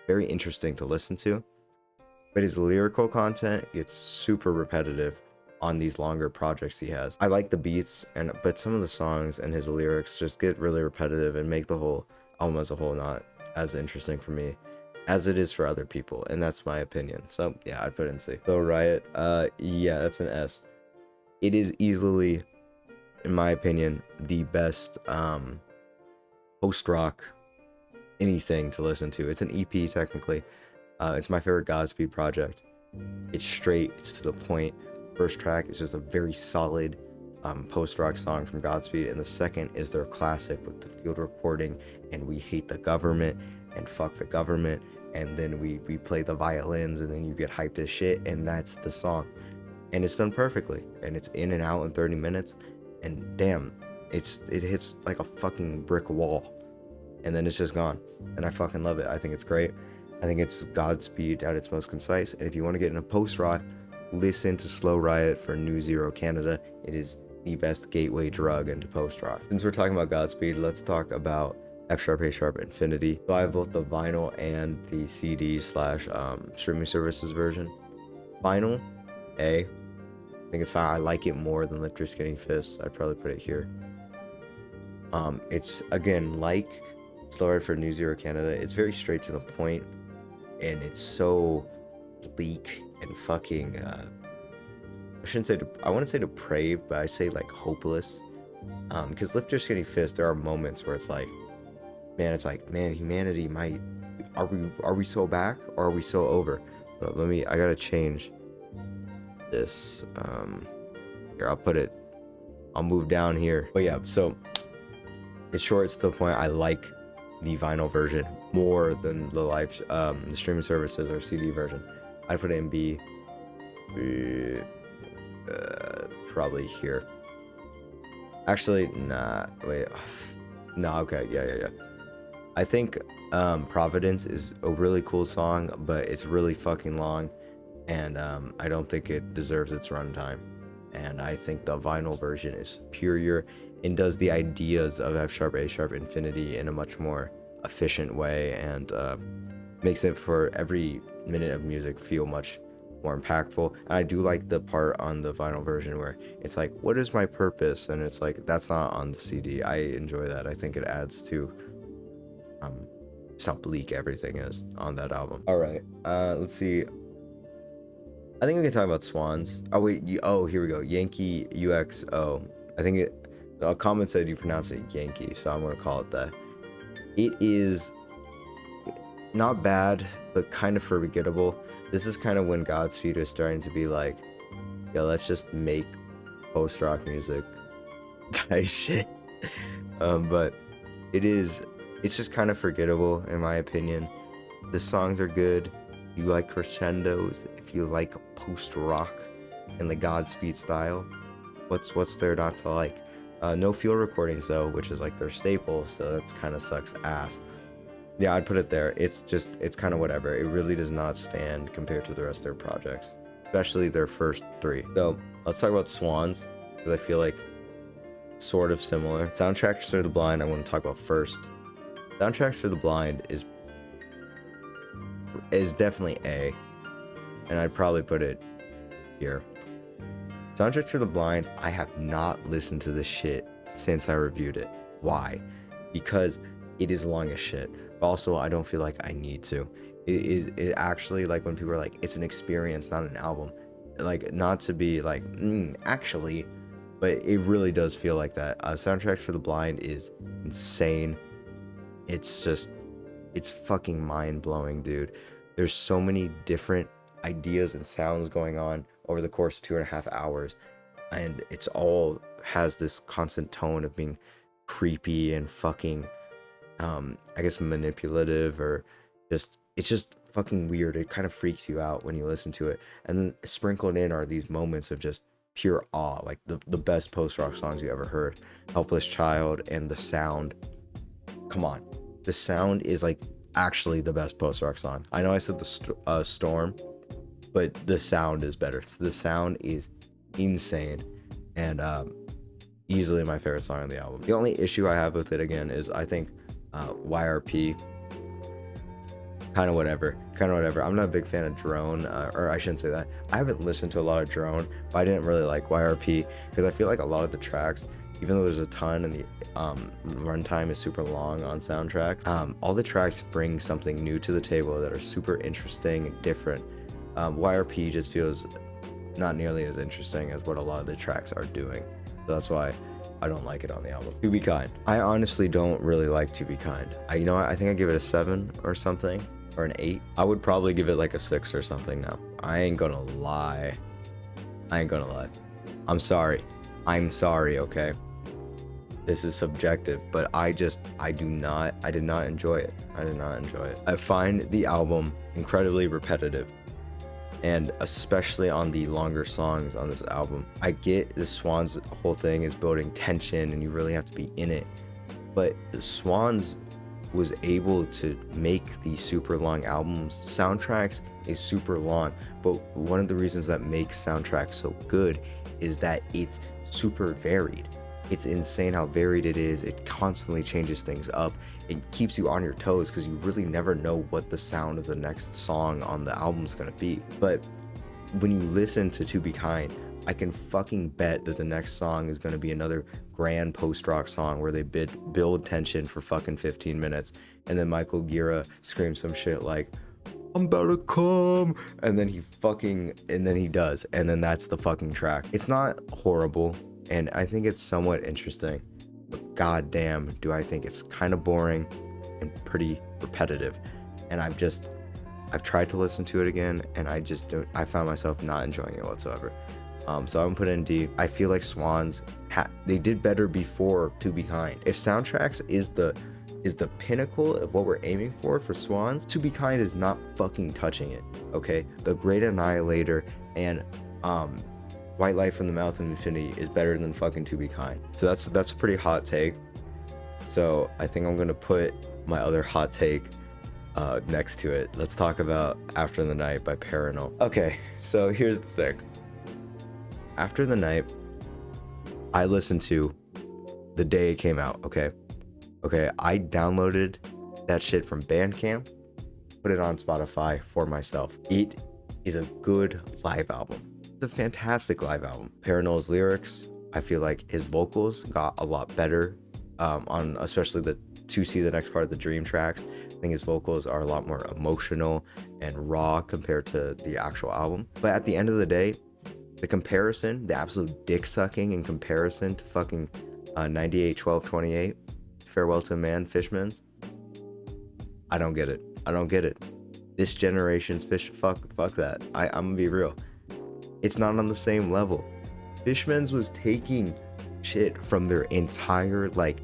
very interesting to listen to. But his lyrical content gets super repetitive on these longer projects he has. I like the beats, but some of the songs and his lyrics just get really repetitive and make the whole album as a whole not as interesting for me as it is for other people, and that's my opinion. So yeah, I'd put it in C. So Riot, yeah, that's an S. It is easily, in my opinion, the best post-rock anything to listen to. It's an EP technically. It's my favorite Godspeed project. It's straight, it's to the point. First track is just a very solid post-rock song from Godspeed, and the second is their classic with the field recording and We Hate the Government and Fuck the Government, and then we play the violins, and then you get hyped as shit, and that's the song. And it's done perfectly, and it's in and out in 30 minutes, and damn, it hits like a fucking brick wall, and then it's just gone, and I fucking love it. I think it's great. I think it's Godspeed at its most concise, and if you want to get into post-rock, listen to Slow Riot for New Zero Canada. It is the best gateway drug into post-rock. Since we're talking about Godspeed, let's talk about F sharp, A sharp, Infinity. So I have both the vinyl and the CD / streaming services version. Vinyl, A. I think it's fine. I like it more than Lift Your Skinny Fists. I'd probably put it here. It's, again, like Slow Riot for New Zero Canada. It's very straight to the point, and it's so bleak and fucking, I shouldn't say, I want to say depraved, but I say like hopeless. Because Lift Your Skinny Fist, there are moments where it's like, man, humanity might, are we so back or are we so over? But I gotta change this. Here, I'll move down here. But yeah, so it's short, it's to the point. I like the vinyl version more than the streaming services or CD version. I'd put it in B. Probably here. Actually, nah, wait. No, okay, yeah. I think Providence is a really cool song, but it's really fucking long, and I don't think it deserves its runtime. And I think the vinyl version is superior and does the ideas of F sharp, A sharp, Infinity in a much more efficient way, and makes it for every minute of music feel much more impactful. And I do like the part on the vinyl version where it's like, what is my purpose? And it's like, that's not on the CD. I enjoy that. I think it adds to just how bleak everything is on that album. All right, let's see. I think we can talk about Swans. Oh wait, here we go. Yanqui UXO. I think a comment said you pronounce it Yankee, so I'm gonna call it that. It is not bad, but kind of forgettable. This is kind of when Godspeed is starting to be like, yo, let's just make post-rock music type shit. But it's just kind of forgettable in my opinion. The songs are good. you like crescendos, if you like post-rock in the Godspeed style, what's there not to like? No field recordings though, which is like their staple, so that's kind of sucks ass. Yeah, I'd put it there. It's kind of whatever. It really does not stand compared to the rest of their projects, especially their first 3. So let's talk about Swans, because I feel like sort of similar. Soundtracks for the Blind I want to talk about first. Soundtracks for the Blind is definitely A, and I'd probably put it here. Soundtracks for the Blind, I have not listened to this shit since I reviewed it. Why? Because it is long as shit. But also, I don't feel like I need to. It actually, like, when people are like, it's an experience, not an album. Like, not to be like, actually, but it really does feel like that. Soundtracks for the Blind is insane. It's fucking mind-blowing, dude. There's so many different ideas and sounds going on over the course of 2.5 hours, and it's all has this constant tone of being creepy and fucking I guess manipulative, or it's just fucking weird. It kind of freaks you out when you listen to it, and then sprinkled in are these moments of just pure awe, like the best post-rock songs you ever heard. Helpless Child, and the sound, come on, the sound is like actually the best post-rock song. I know I said the Storm, but the sound is better. The sound is insane, and easily my favorite song on the album. The only issue I have with it, again, is I think R.I.P, kind of whatever. I'm not a big fan of Drone, or I shouldn't say that. I haven't listened to a lot of Drone, but I didn't really like R.I.P because I feel like a lot of the tracks, even though there's a ton and the runtime is super long on soundtracks, all the tracks bring something new to the table that are super interesting and different. YRP just feels not nearly as interesting as what a lot of the tracks are doing, so that's why I don't like it on the album. To Be Kind, I honestly don't really like To Be Kind. I think I give it a 7 or something, or an 8. I would probably give it like a 6 or something now. I ain't gonna lie. I'm sorry, okay? This is subjective, but I did not enjoy it. I find the album incredibly repetitive, and especially on the longer songs on this album. I get the Swans whole thing is building tension and you really have to be in it, but Swans was able to make these super long albums. Soundtracks is super long, but one of the reasons that makes soundtracks so good is that it's super varied. It's insane how varied it is. It constantly changes things up. It keeps you on your toes because you really never know what the sound of the next song on the album is going to be. But when you listen to Be Kind, I can fucking bet that the next song is going to be another grand post-rock song where they build tension for fucking 15 minutes, and then Michael Gira screams some shit like, I'm about to come, and then he does, and then that's the fucking track. It's not horrible, and I think it's somewhat interesting, but goddamn do I think it's kind of boring and pretty repetitive. And I've tried to listen to it again, and I found myself not enjoying it whatsoever. So I'm gonna put it in D. I feel like Swans they did better before To Be Kind. If soundtracks is the pinnacle of what we're aiming for Swans, To Be Kind is not fucking touching it. Okay, The Great Annihilator and White Light from the Mouth of Infinity is better than fucking To Be Kind. So that's a pretty hot take. So I think I'm gonna put my other hot take next to it. Let's talk about After the Night by Parannoul. Okay, so here's the thing. After the Night, I listened to the day it came out. Okay, I downloaded that shit from Bandcamp, put it on Spotify for myself. It is a good live album. It's a fantastic live album. Parannoul's lyrics, I feel like his vocals got a lot better on especially the To See the Next Part of the Dream tracks. I think his vocals are a lot more emotional and raw compared to the actual album. But at the end of the day, the comparison, the absolute dick sucking in comparison to fucking 98, 12, 28, Farewell to Man, Fishmans, I don't get it. This generation's fuck that. I'm gonna be real. It's not on the same level. Fishmans was taking shit from their entire like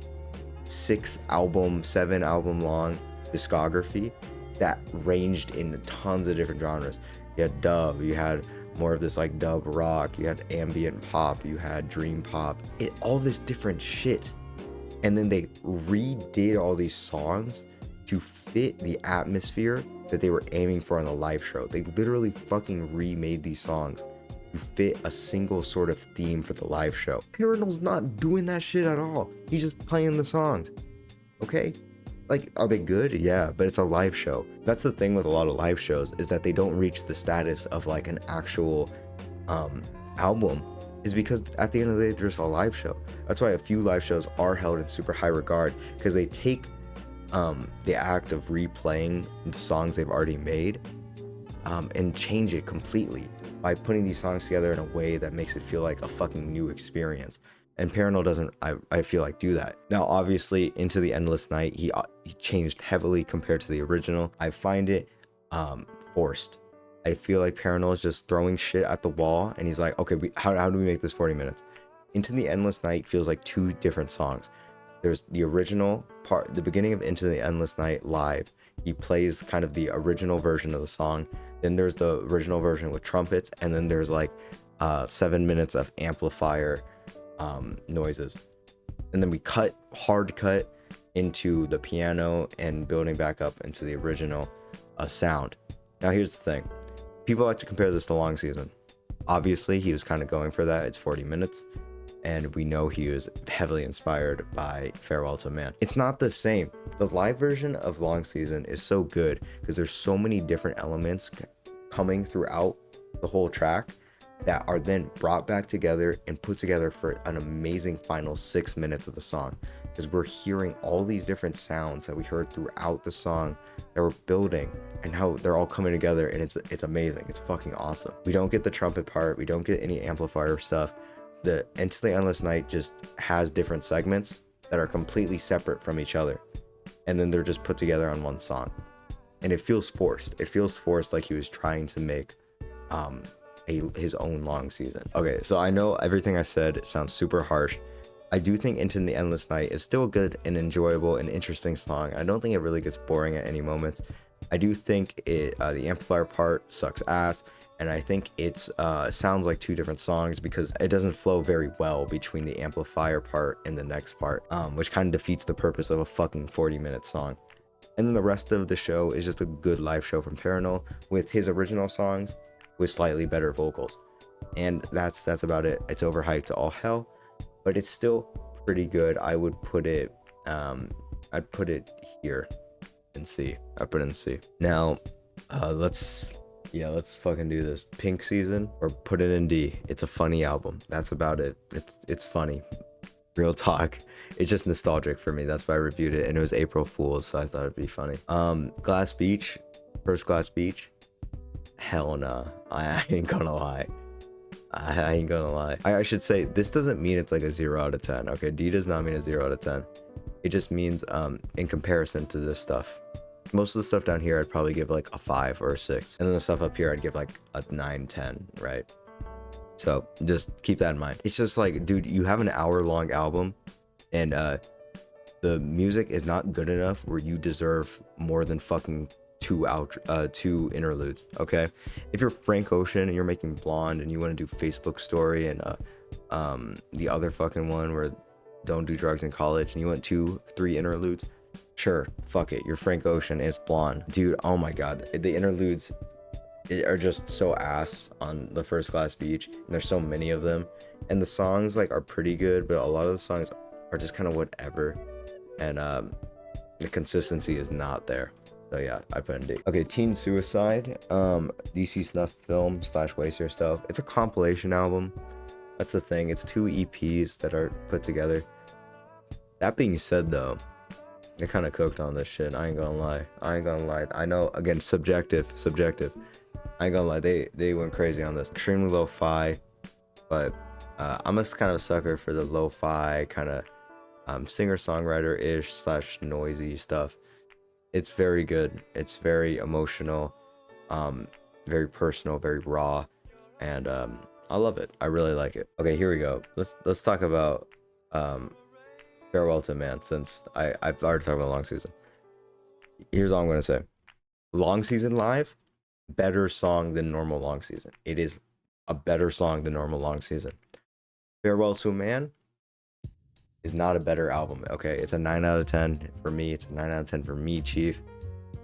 7 album long discography that ranged in tons of different genres. You had dub, you had more of this like dub rock, you had ambient pop, you had dream pop, all this different shit. And then they redid all these songs to fit the atmosphere that they were aiming for on the live show. They literally fucking remade these songs to fit a single sort of theme for the live show. Parannoul's not doing that shit at all. He's just playing the songs. Okay? Like, are they good? Yeah, but it's a live show. That's the thing with a lot of live shows, is that they don't reach the status of like an actual album, is because at the end of the day, they're just a live show. That's why a few live shows are held in super high regard, because they take the act of replaying the songs they've already made and change it completely by putting these songs together in a way that makes it feel like a fucking new experience. And Parannoul doesn't, I feel like, do that. Now, obviously, Into the Endless Night, he changed heavily compared to the original. I find it forced. I feel like Parannoul is just throwing shit at the wall, and he's like, okay, how do we make this 40 minutes? Into the Endless Night feels like two different songs. There's the original part, the beginning of Into the Endless Night live. He plays kind of the original version of the song. Then there's the original version with trumpets, and then there's like 7 minutes of amplifier noises. And then we hard cut into the piano and building back up into the original sound. Now here's the thing. People like to compare this to Long Season. Obviously, he was kind of going for that. It's 40 minutes. And we know he was heavily inspired by Farewell to Man. It's not the same. The live version of Long Season is so good because there's so many different elements coming throughout the whole track that are then brought back together and put together for an amazing final 6 minutes of the song. Because we're hearing all these different sounds that we heard throughout the song that we're building and how they're all coming together, and it's amazing. It's fucking awesome. We don't get the trumpet part. We don't get any amplifier stuff. The Into the Endless Night just has different segments that are completely separate from each other, and then they're just put together on one song, and it feels forced. It feels forced, like he was trying to make his own Long Season. Okay, so I know everything I said sounds super harsh. I do think Into the Endless Night is still a good and enjoyable and interesting song. I don't think it really gets boring at any moments. I do think the amplifier part sucks ass, and I think it's sounds like two different songs because it doesn't flow very well between the amplifier part and the next part, which kind of defeats the purpose of a fucking 40-minute song. And then the rest of the show is just a good live show from Parannoul with his original songs with slightly better vocals, and that's about it. It's overhyped to all hell, but it's still pretty good. I would put it I'd put it here in C. I put it in C. Now let's fucking do this. Pink Season, or put it in D. It's a funny album. That's about it. It's funny. Real talk. It's just nostalgic for me. That's why I reviewed it, and it was April Fool's, so I thought it'd be funny. Glass Beach, First Glass Beach. Hell nah. I ain't gonna lie. I ain't gonna lie. I should say, this doesn't mean it's like a 0 out of 10. Okay, D does not mean a 0 out of 10. It just means in comparison to this stuff. Most of the stuff down here I'd probably give like a 5 or a 6. And then the stuff up here I'd give like a 9, 10, right? So just keep that in mind. It's just like, dude, you have an hour-long album, and the music is not good enough where you deserve more than fucking two interludes. Okay, if you're Frank Ocean and you're making Blonde and you want to do Facebook Story and the other fucking one where Don't Do Drugs in College, and you want 2-3 interludes, sure, fuck it, you're Frank Ocean, it's Blonde. Dude, oh my god, the interludes are just so ass on the First Glass Beach, and there's so many of them, and the songs like are pretty good, but a lot of the songs are just kind of whatever, and the consistency is not there. So yeah, I put in D. Okay, Teen Suicide, DC Snuff Film / Waster Stuff. It's a compilation album. That's the thing. It's 2 EPs that are put together. That being said, though, they kind of cooked on this shit. I ain't gonna lie. I know, again, subjective. I ain't gonna lie. They went crazy on this. Extremely lo-fi, but I'm a kind of sucker for the lo-fi kind of singer-songwriter-ish / noisy stuff. It's very good. It's very emotional, very personal, very raw, and I love it. I really like it. Okay, here we go. Let's talk about Farewell to Man, since I've already talked about Long Season. Here's all I'm gonna say. Long Season live, better song than normal Long Season. It is a better song than normal Long Season. Farewell to a Man is not a better album. Okay, it's a 9 out of 10 for me. It's a 9 out of 10 for me, Chief.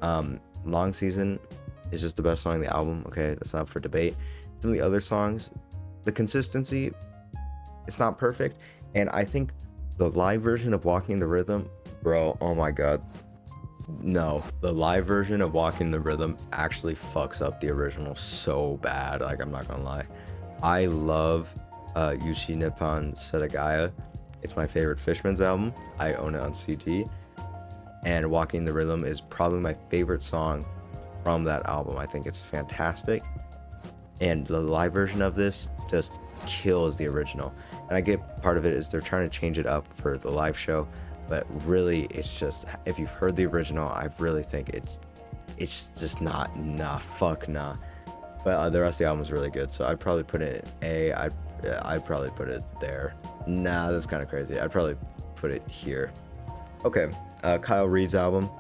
Long Season is just the best song on the album. Okay, that's not up for debate. Some of the other songs, the consistency, it's not perfect. And I think the live version of Walking the Rhythm, bro, oh my god. No, the live version of Walking the Rhythm actually fucks up the original so bad. Like, I'm not gonna lie. I love Yushi Nippon Setagaya. It's my favorite Fishmans album. I own it on CD. And Walking the Rhythm is probably my favorite song from that album. I think it's fantastic. And the live version of this just kills the original. And I get part of it is they're trying to change it up for the live show. But really, it's just, if you've heard the original, I really think it's just not, fuck nah. But the rest of the album is really good. So I'd probably put it in A. I'd probably put it there. Nah, that's kind of crazy. I'd probably put it here. Okay, Kyle Reed's album.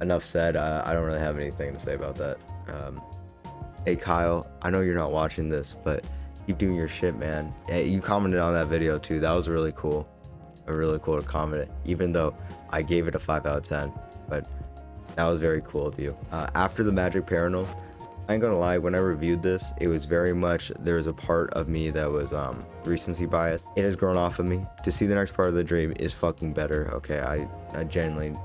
Enough said. I don't really have anything to say about that. Hey Kyle, I know you're not watching this, but keep doing your shit, man. Hey, you commented on that video too. That was really cool. Really cool to comment it, even though I gave it a 5 out of 10. But that was very cool of you. After the Magic Parannoul, I ain't gonna lie, when I reviewed this, it was very much, there was a part of me that was recency bias. It has grown off of me. To see the next part of the dream is fucking better. Okay, I genuinely,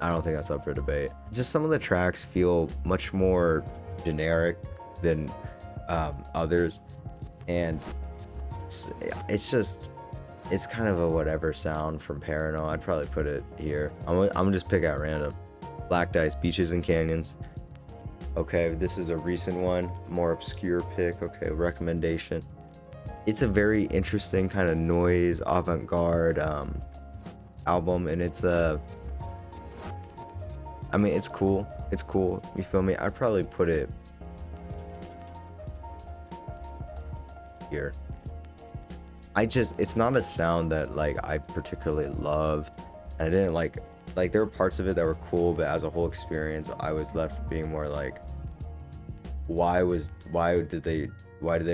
I don't think that's up for debate. Just some of the tracks feel much more generic than others, and it's just, it's kind of a whatever sound from Parannoul. I'd probably put it here. I'm gonna just pick out random. Black Dice, Beaches and Canyons. Okay, this is a recent one, more obscure pick. Okay, recommendation. It's a very interesting kind of noise, avant-garde album, and it's I mean, it's cool. It's cool. You feel me? I'd probably put it here. It's not a sound that like I particularly love. And I didn't like there were parts of it that were cool, but as a whole experience, I was left being more like, why did they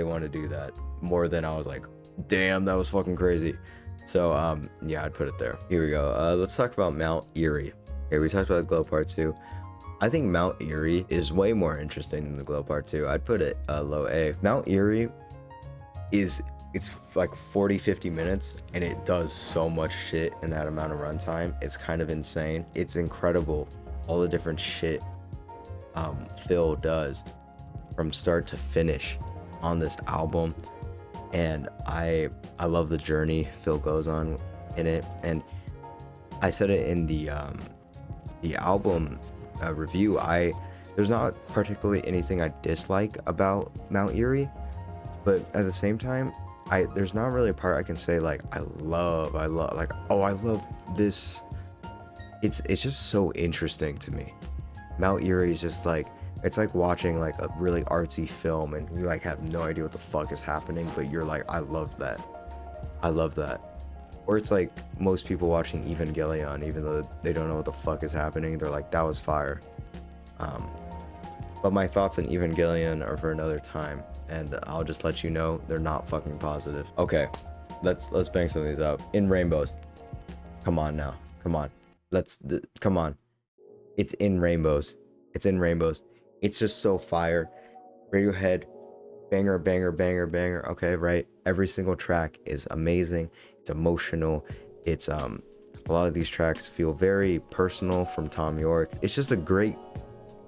want to do that? More than I was like, damn, that was fucking crazy. So yeah, I'd put it there. Here we go. Let's talk about Mount Eerie. Okay, we talked about the Glow Part 2. I think Mount Eerie is way more interesting than the Glow Part 2. I'd put it low A. Mount Eerie it's like 40-50 minutes, and it does so much shit in that amount of runtime. It's kind of insane. It's incredible all the different shit Phil does from start to finish on this album. And I love the journey Phil goes on in it. And I said it in the album review, there's not particularly anything I dislike about Mount Eerie, but at the same time, there's not really a part I can say like I love like, oh, I love this. It's just so interesting to me. Mount Eerie is just like, it's like watching like a really artsy film and you like have no idea what the fuck is happening, but you're like, I love that. Or it's like most people watching Evangelion, even though they don't know what the fuck is happening, they're like, that was fire. But my thoughts on Evangelion are for another time, and I'll just let you know they're not fucking positive. Okay, let's bang some of these up. In Rainbows. Come on now. Come on. Come on. It's In Rainbows. It's In Rainbows. It's just so fire. Radiohead, banger, banger, banger, banger. Okay, right? Every single track is amazing. It's emotional. It's a lot of these tracks feel very personal from Tom York. It's just a great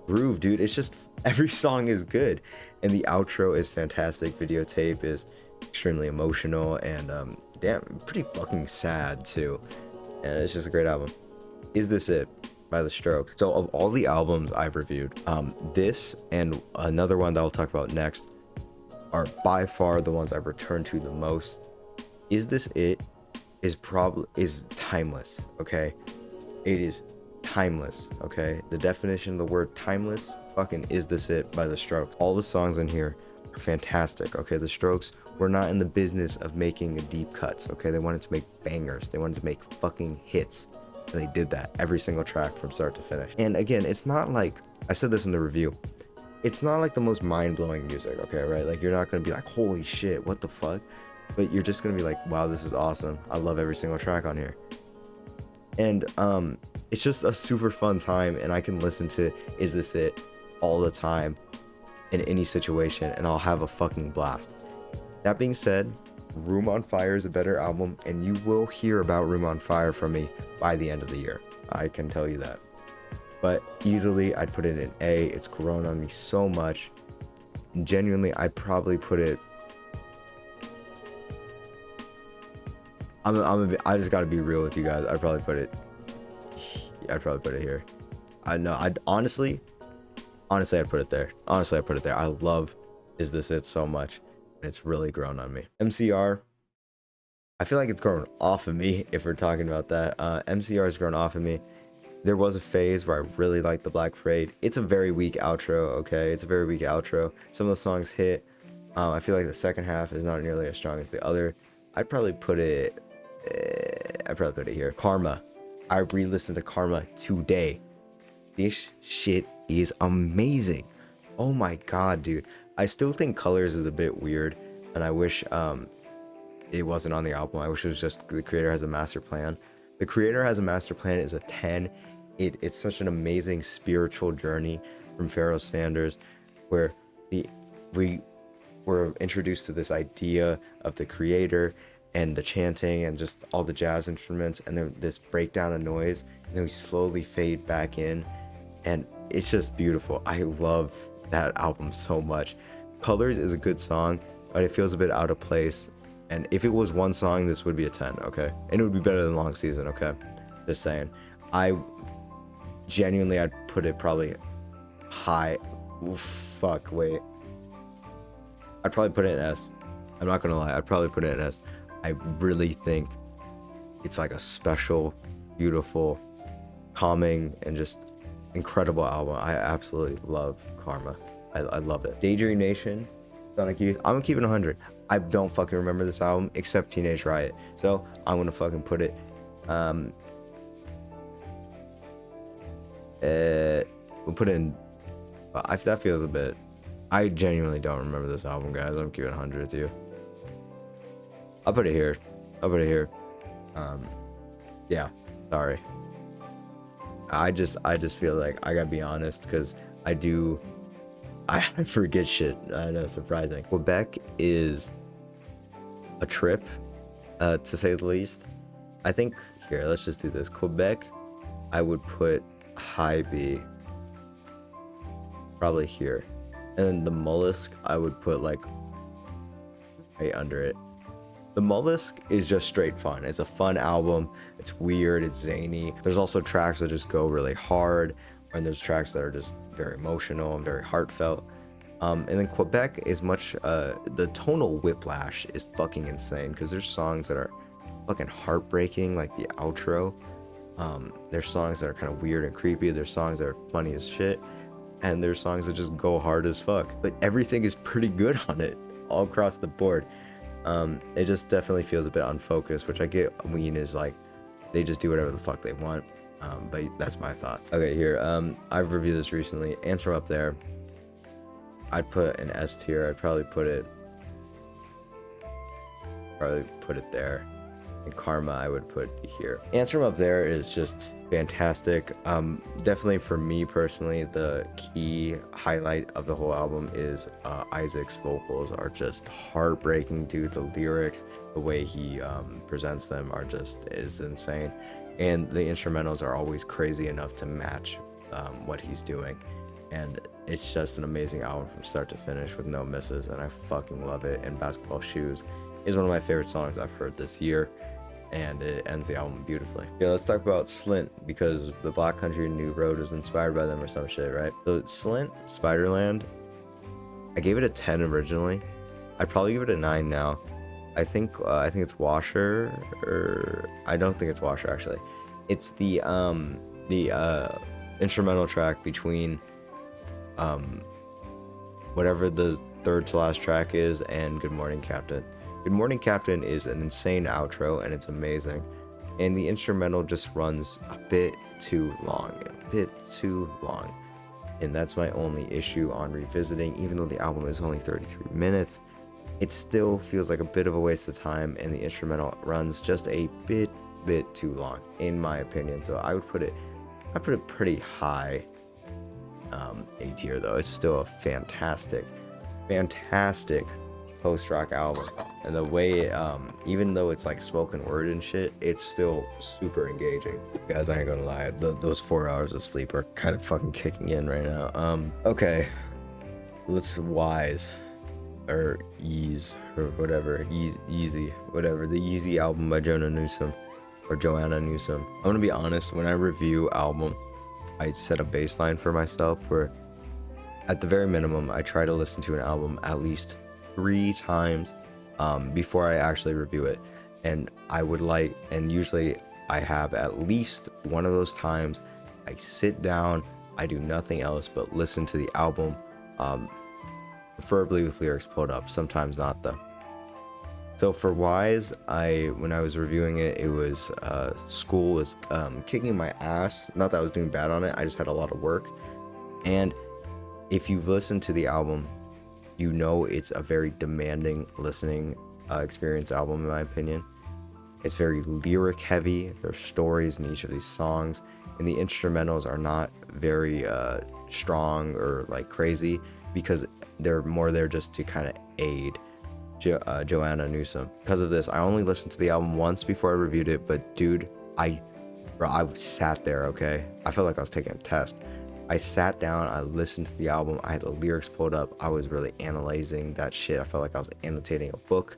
groove, dude. It's just, every song is good, and the outro is fantastic. Videotape is extremely emotional and damn, pretty fucking sad too, and it's just a great album. Is This It by The Strokes. So of all the albums I've reviewed, this and another one that I'll talk about next are by far the ones I've returned to the most. Is This It is timeless. Okay, it is timeless. Okay, the definition of the word timeless, fucking Is This It by The Strokes. All the songs in here are fantastic. Okay, The Strokes were not in the business of making deep cuts. Okay, they wanted to make bangers. They wanted to make fucking hits. And they did that every single track from start to finish. And again, it's not like, I said this in the review, it's not like the most mind-blowing music, okay, right? Like, you're not gonna be like, holy shit, what the fuck? But you're just gonna be like, wow, this is awesome. I love every single track on here. And it's just a super fun time, and I can listen to Is This It all the time in any situation, and I'll have a fucking blast. That being said, Room on Fire is a better album, and you will hear about Room on Fire from me by the end of the year. I can tell you that. But easily, I'd put it in A. It's grown on me so much. And genuinely, I'd probably put it... I just gotta be real with you guys. I'd probably put it here. Honestly, I'd put it there. Honestly, I'd put it there. I love Is This It so much. And it's really grown on me. MCR, I feel like it's grown off of me if we're talking about that. MCR has grown off of me. There was a phase where I really liked the Black Parade. It's a very weak outro, okay? It's a very weak outro. Some of the songs hit. I feel like the second half is not nearly as strong as the other. I'd probably put it here. Karma. I re-listened to Karma today. This shit is amazing. Oh my god, dude. I still think Colors is a bit weird, and I wish it wasn't on the album. I wish it was just The Creator Has a Master Plan. The Creator Has a Master Plan is a 10. It's such an amazing spiritual journey from Pharoah Sanders, where we were introduced to this idea of the Creator and the chanting and just all the jazz instruments, and then this breakdown of noise, and then we slowly fade back in, and it's just beautiful. I love that album so much. Colors is a good song, but it feels a bit out of place, and if it was one song, this would be a 10, okay? And it would be better than Long Season, okay? Just saying. I'd put it probably high. Oof, fuck, wait. I'd probably put it in S. I'm not gonna lie, I'd probably put it in S. I really think it's like a special, beautiful, calming, and just incredible album. I absolutely love Karma. I love it. Daydream Nation, Sonic Youth. I'm gonna keep it 100. I don't fucking remember this album except Teenage Riot, so I'm gonna fucking put it. We'll put it in. That feels a bit. I genuinely don't remember this album, guys. I'm keeping it 100 with you. I'll put it here. Yeah, sorry. I just feel like I gotta be honest, because I forget shit. I know, surprising. Quebec is a trip, to say the least. I think, here, let's just do this. Quebec, I would put high B, probably here. And then the Mollusk, I would put like right under it. The Mollusk is just straight fun. It's a fun album. It's weird. It's zany. There's also tracks that just go really hard, and there's tracks that are just very emotional and very heartfelt. And then Quebec is much. The tonal whiplash is fucking insane, because there's songs that are fucking heartbreaking, like the outro. There's songs that are kind of weird and creepy. There's songs that are funny as shit, and there's songs that just go hard as fuck. But everything is pretty good on it, all across the board. It just definitely feels a bit unfocused, which I get. Ween is like, they just do whatever the fuck they want. But that's my thoughts. Okay, here. I've reviewed this recently. Answer Up There, I'd put an S tier. I'd probably put it there. And Karma, I would put here. Answer Up There is just fantastic. Definitely for me personally, the key highlight of the whole album is Isaac's vocals are just heartbreaking, dude. The lyrics, the way he presents them is insane, and the instrumentals are always crazy enough to match what he's doing, and it's just an amazing album from start to finish with no misses, and I fucking love it. And Basketball Shoes is one of my favorite songs I've heard this year, and it ends the album beautifully. Yeah, let's talk about Slint, because the Black Country New Road was inspired by them or some shit, right? So Slint, Spiderland, I gave it a 10 originally. I'd probably give it a 9 now. I think it's Washer, or I don't think it's Washer actually. It's the instrumental track between whatever the third to last track is and Good Morning Captain. Good Morning Captain is an insane outro, and it's amazing. and the instrumental just runs a bit too long, and that's my only issue on revisiting. Even though the album is only 33 minutes, it still feels like a bit of a waste of time, and the instrumental runs just a bit too long, in my opinion. So I put it pretty high, A tier, though. It's still a fantastic post-rock album, and the way even though it's like spoken word and shit, it's still super engaging. Guys, I ain't gonna lie, those 4 hours of sleep are kind of fucking kicking in right now. Okay, let's Wise or Yeez or whatever, Yeezy, whatever, the Yeezy album by Joanna Newsom. I'm gonna be honest, when I review albums, I set a baseline for myself where at the very minimum I try to listen to an album at least 3 times before I actually review it, and usually I have at least one of those times I sit down, I do nothing else but listen to the album, preferably with lyrics pulled up, sometimes not though. So for Wise, when I was reviewing it, it was school was kicking my ass. Not that I was doing bad on it, I just had a lot of work. And if you've listened to the album, you know it's a very demanding listening experience album, in my opinion. It's very lyric heavy. There's stories in each of these songs, and the instrumentals are not very strong or like crazy, because they're more there just to kind of aid Joanna Newsom. Because of this, I only listened to the album once before I reviewed it, but dude, I sat there, okay? I felt like I was taking a test. I sat down, I listened to the album, I had the lyrics pulled up, I was really analyzing that shit. I felt like I was annotating a book.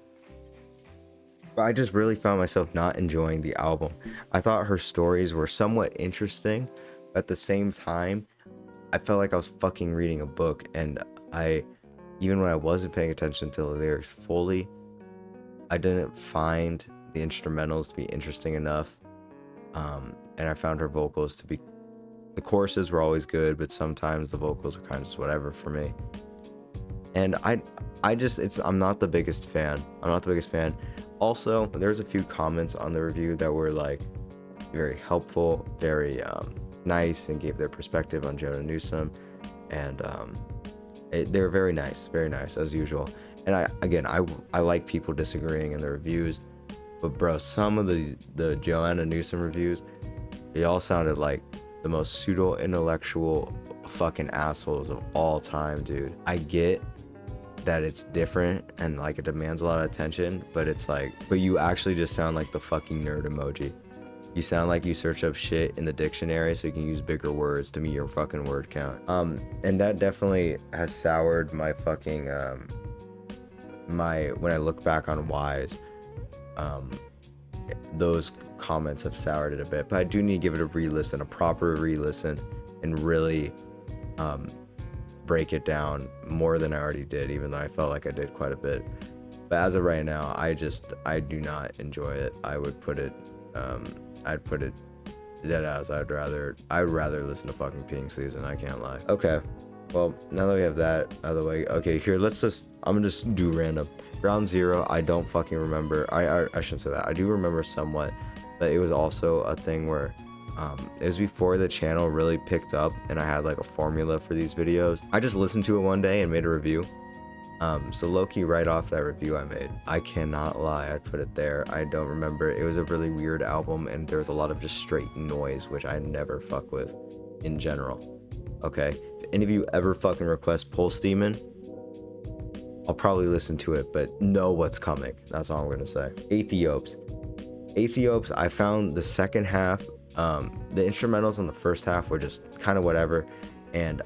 But I just really found myself not enjoying the album. I thought her stories were somewhat interesting, but at the same time, I felt like I was fucking reading a book, and even when I wasn't paying attention to the lyrics fully, I didn't find the instrumentals to be interesting enough. And I found her vocals to be, the choruses were always good, but sometimes the vocals were kind of just whatever for me. And I'm not the biggest fan. Also, there's a few comments on the review that were like very helpful, very nice, and gave their perspective on Joanna Newsom, and they're very nice as usual. And I like people disagreeing in the reviews, but bro, some of the Joanna Newsom reviews, they all sounded like the most pseudo intellectual fucking assholes of all time, dude. I get that it's different and like it demands a lot of attention, but it's like, but you actually just sound like the fucking nerd emoji. You sound like you search up shit in the dictionary so you can use bigger words to meet your fucking word count. And that definitely has soured my fucking when I look back on Wise, those comments have soured it a bit. But I do need to give it a proper re-listen, and really break it down more than I already did, even though I felt like I did quite a bit. But as of right now, I do not enjoy it. I'd put it dead ass. I'd rather listen to fucking Pink Season, I can't lie. Okay, well, now that we have that out of the way, okay, here, I'm gonna just do random. Ground Zero, I don't fucking remember. I shouldn't say that. I do remember somewhat, but it was also a thing where it was before the channel really picked up and I had like a formula for these videos. I just listened to it one day and made a review. So low-key, right off that review I made, I cannot lie, I put it there. I don't remember. It was a really weird album, and there was a lot of just straight noise, which I never fuck with in general. Okay, if any of you ever fucking request Pulse Demon, I'll probably listen to it, but know what's coming. That's all I'm gonna say. Aethiopes, I found the second half, the instrumentals on the first half were just kind of whatever, and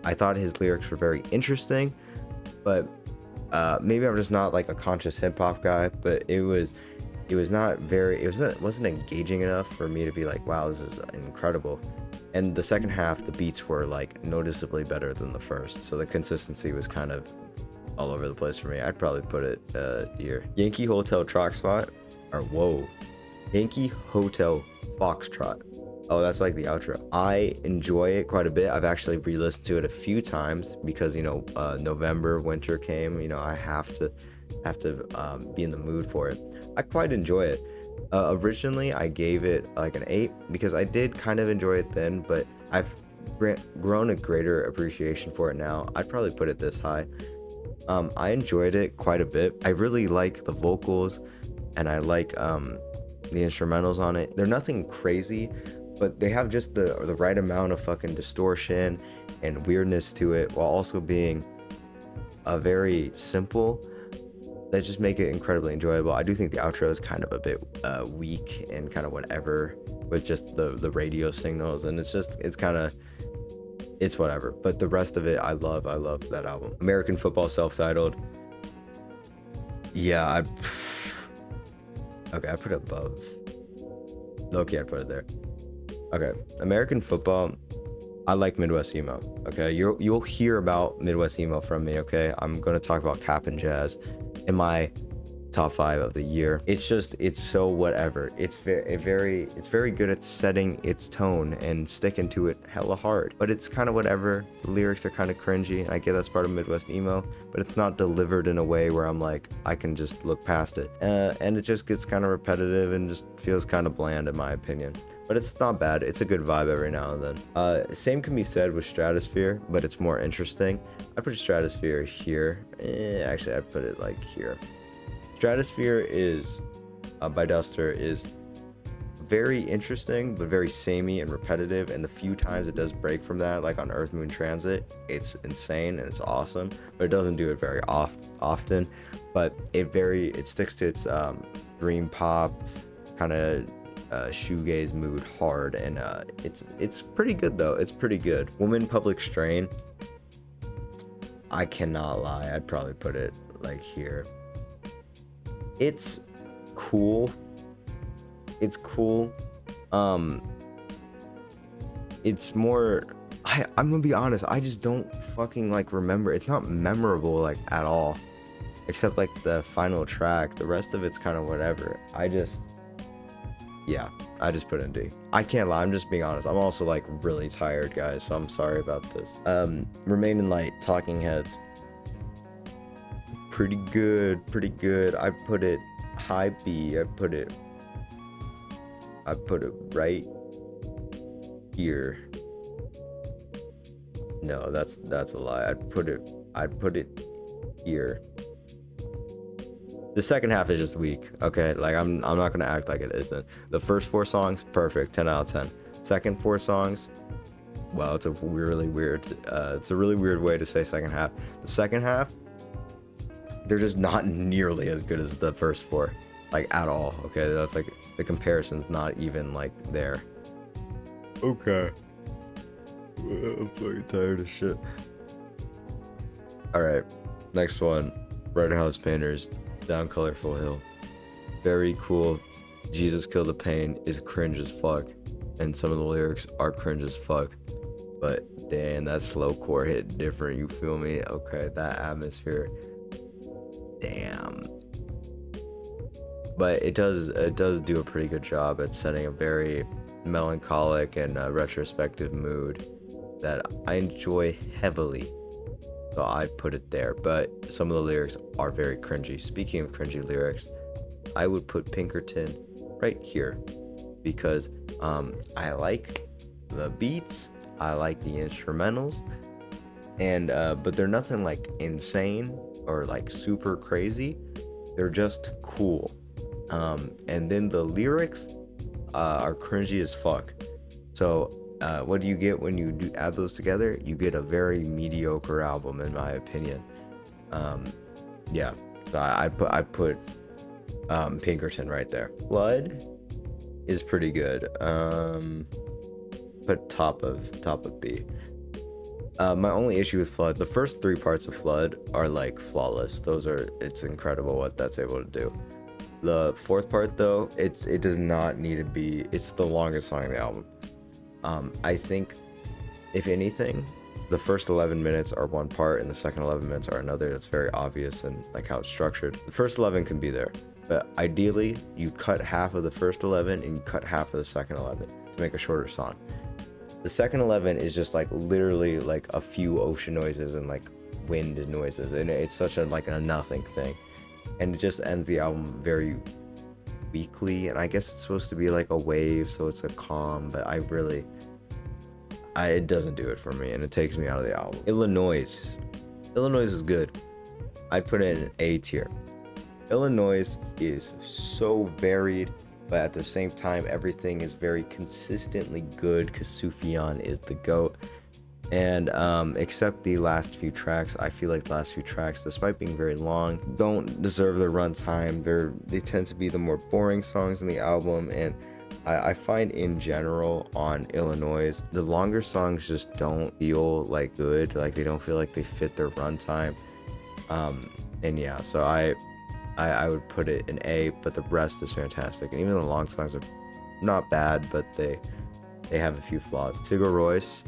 I thought his lyrics were very interesting, but maybe I'm just not like a conscious hip-hop guy, but it wasn't engaging enough for me to be like, wow, this is incredible. And the second half, the beats were like noticeably better than the first, so the consistency was kind of all over the place for me. I'd probably put it here. Yankee Hotel Foxtrot. Oh, that's like the outro. I enjoy it quite a bit. I've actually re-listened to it a few times because, you know, November, winter came, you know, I have to be in the mood for it. I quite enjoy it. Originally, I gave it like an 8 because I did kind of enjoy it then, but I've grown a greater appreciation for it now. I'd probably put it this high. I enjoyed it quite a bit. I really like the vocals, and I like the instrumentals on it. They're nothing crazy, but they have just the right amount of fucking distortion and weirdness to it, while also being a very simple, that just make it incredibly enjoyable. I do think the outro is kind of a bit weak and kind of whatever with just the radio signals, and it's whatever. But the rest of it, I love that album. American Football, self-titled. Yeah, okay, I put it above. Okay, I put it there. Okay, American Football. I like Midwest emo. Okay, you'll hear about Midwest emo from me. Okay, I'm gonna talk about Cap and Jazz in my top 5 of the year. It's so whatever. It's very good at setting its tone and sticking to it hella hard. But it's kind of whatever. The lyrics are kind of cringy, and I get that's part of Midwest emo, but it's not delivered in a way where I'm like, I can just look past it. And it just gets kind of repetitive and just feels kind of bland in my opinion. But it's not bad. It's a good vibe every now and then. Same can be said with Stratosphere, but it's more interesting. I put Stratosphere here. Actually, I'd put it like here. Stratosphere is, by Duster, is very interesting, but very samey and repetitive. And the few times it does break from that, like on Earth Moon Transit, it's insane and it's awesome. But it doesn't do it very often. But it sticks to its dream pop kind of shoegaze mood hard, and it's pretty good though. It's pretty good. Wom Public Strain. I cannot lie. I'd probably put it like here. It's cool. It's cool. It's more. I'm gonna be honest. I just don't fucking like remember. It's not memorable like at all, except like the final track. The rest of it's kind of whatever. I just put it in D. I can't lie, I'm just being honest. I'm also like really tired, guys, so I'm sorry about this. Remain in Light, Talking Heads. Pretty good. I put it high B. I put it right here. No, that's a lie. I'd put it here. The second half is just weak, okay? Like I'm not gonna act like it isn't. The first 4 songs, perfect, 10 out of 10. Second 4 songs, well, it's a really weird way to say second half. The second half, they're just not nearly as good as the first 4, like at all. Okay, that's like the comparison's not even like there. Okay, I'm fucking tired of shit. All right, next one, Red House Painters. Down Colorful Hill. Very cool. Jesus Kill the Pain is cringe as fuck, and some of the lyrics are cringe as fuck, but damn, that slowcore hit different, you feel me? Okay, that atmosphere, damn. But it does do a pretty good job at setting a very melancholic and retrospective mood that I enjoy heavily. So I put it there, but some of the lyrics are very cringy. Speaking of cringy lyrics, I would put Pinkerton right here because I like the beats, I like the instrumentals, and but they're nothing like insane or like super crazy. They're just cool. And then the lyrics are cringy as fuck. So what do you get when you add those together? You get a very mediocre album, in my opinion. Yeah, so I put Pinkerton right there. Flood is pretty good. Put top of B. My only issue with Flood, the first 3 parts of Flood are like flawless. It's incredible what that's able to do. The 4th part though, it does not need to be. It's the longest song of the album. I think, if anything, the first 11 minutes are one part and the second 11 minutes are another. That's very obvious and like how it's structured. The first 11 can be there, but ideally you cut half of the first 11 and you cut half of the second 11 to make a shorter song. The second 11 is just like literally like a few ocean noises and like wind noises, and it's such a like a nothing thing, and it just ends the album very weekly, and I guess it's supposed to be like a wave, so it's a calm, but it doesn't do it for me, and it takes me out of the album. Illinois is good. I'd put it in an A tier. Illinois is so varied, but at the same time, everything is very consistently good because Sufjan is the GOAT. And except the last few tracks, I feel like the last few tracks, despite being very long, don't deserve their runtime. They tend to be the more boring songs in the album, and I find in general on Illinois, the longer songs just don't feel like good, like they don't feel like they fit their runtime. And yeah, so I would put it in A, but the rest is fantastic. And even the long songs are not bad, but they have a few flaws. Sigur Rós,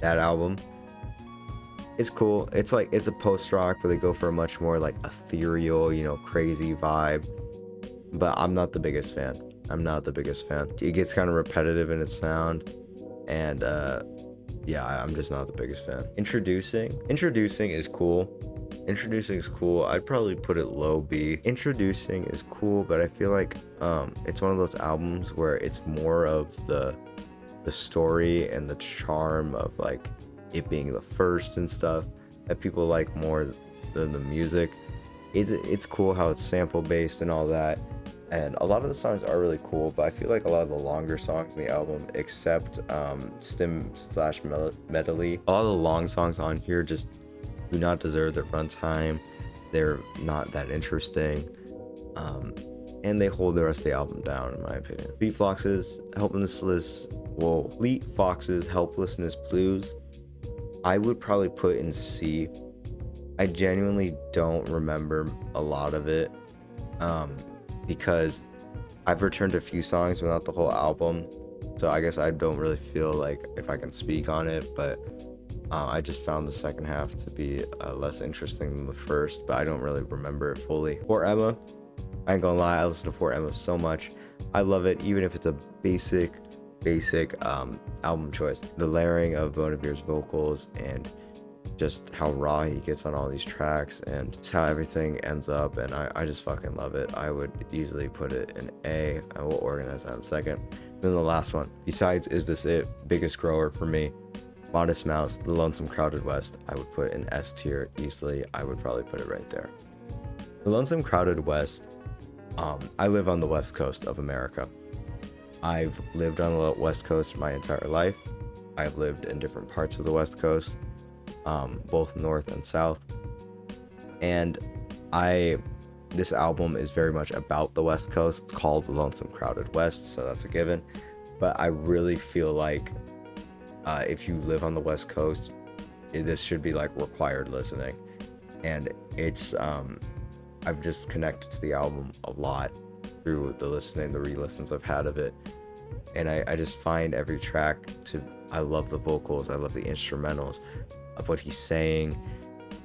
that album is cool. It's like, it's a post-rock, but they go for a much more like ethereal, you know, crazy vibe. But I'm not the biggest fan. It gets kind of repetitive in its sound, and yeah, I'm just not the biggest fan. Introducing is cool. I'd probably put it low B. Introducing is cool, but I feel like it's one of those albums where it's more of the story and the charm of like it being the first and stuff that people like more than the music. It's cool how it's sample based and all that, and a lot of the songs are really cool, but I feel like a lot of the longer songs in the album, except Stim/Medley, a lot of the long songs on here just do not deserve their runtime. They're not that interesting, and they hold the rest of the album down, in my opinion. Fleet Foxes Helplessness Blues, I would probably put in C. I genuinely don't remember a lot of it, because I've returned a few songs but not the whole album, so I guess I don't really feel like if I can speak on it, but I just found the second half to be less interesting than the first, but I don't really remember it fully. For Emma, I ain't gonna lie, I listen to For Emma so much. I love it, even if it's a basic album choice. The layering of Bonavire's vocals and just how raw he gets on all these tracks and just how everything ends up, and I just fucking love it. I would easily put it in A. I will organize that in a second. Then the last one, besides Is This It, biggest grower for me, Modest Mouse, The Lonesome Crowded West, I would put in S tier easily. I would probably put it right there. The Lonesome Crowded West, I live on the west coast of America. I've lived on the west coast my entire life. I've lived in different parts of the west coast, both north and south, and this album is very much about the west coast. It's called The Lonesome Crowded West, so that's a given, but I really feel like if you live on the west coast, this should be like required listening. And it's I've just connected to the album a lot through the re-listens I've had of it, and I just find every track I love the vocals, I love the instrumentals of what he's saying.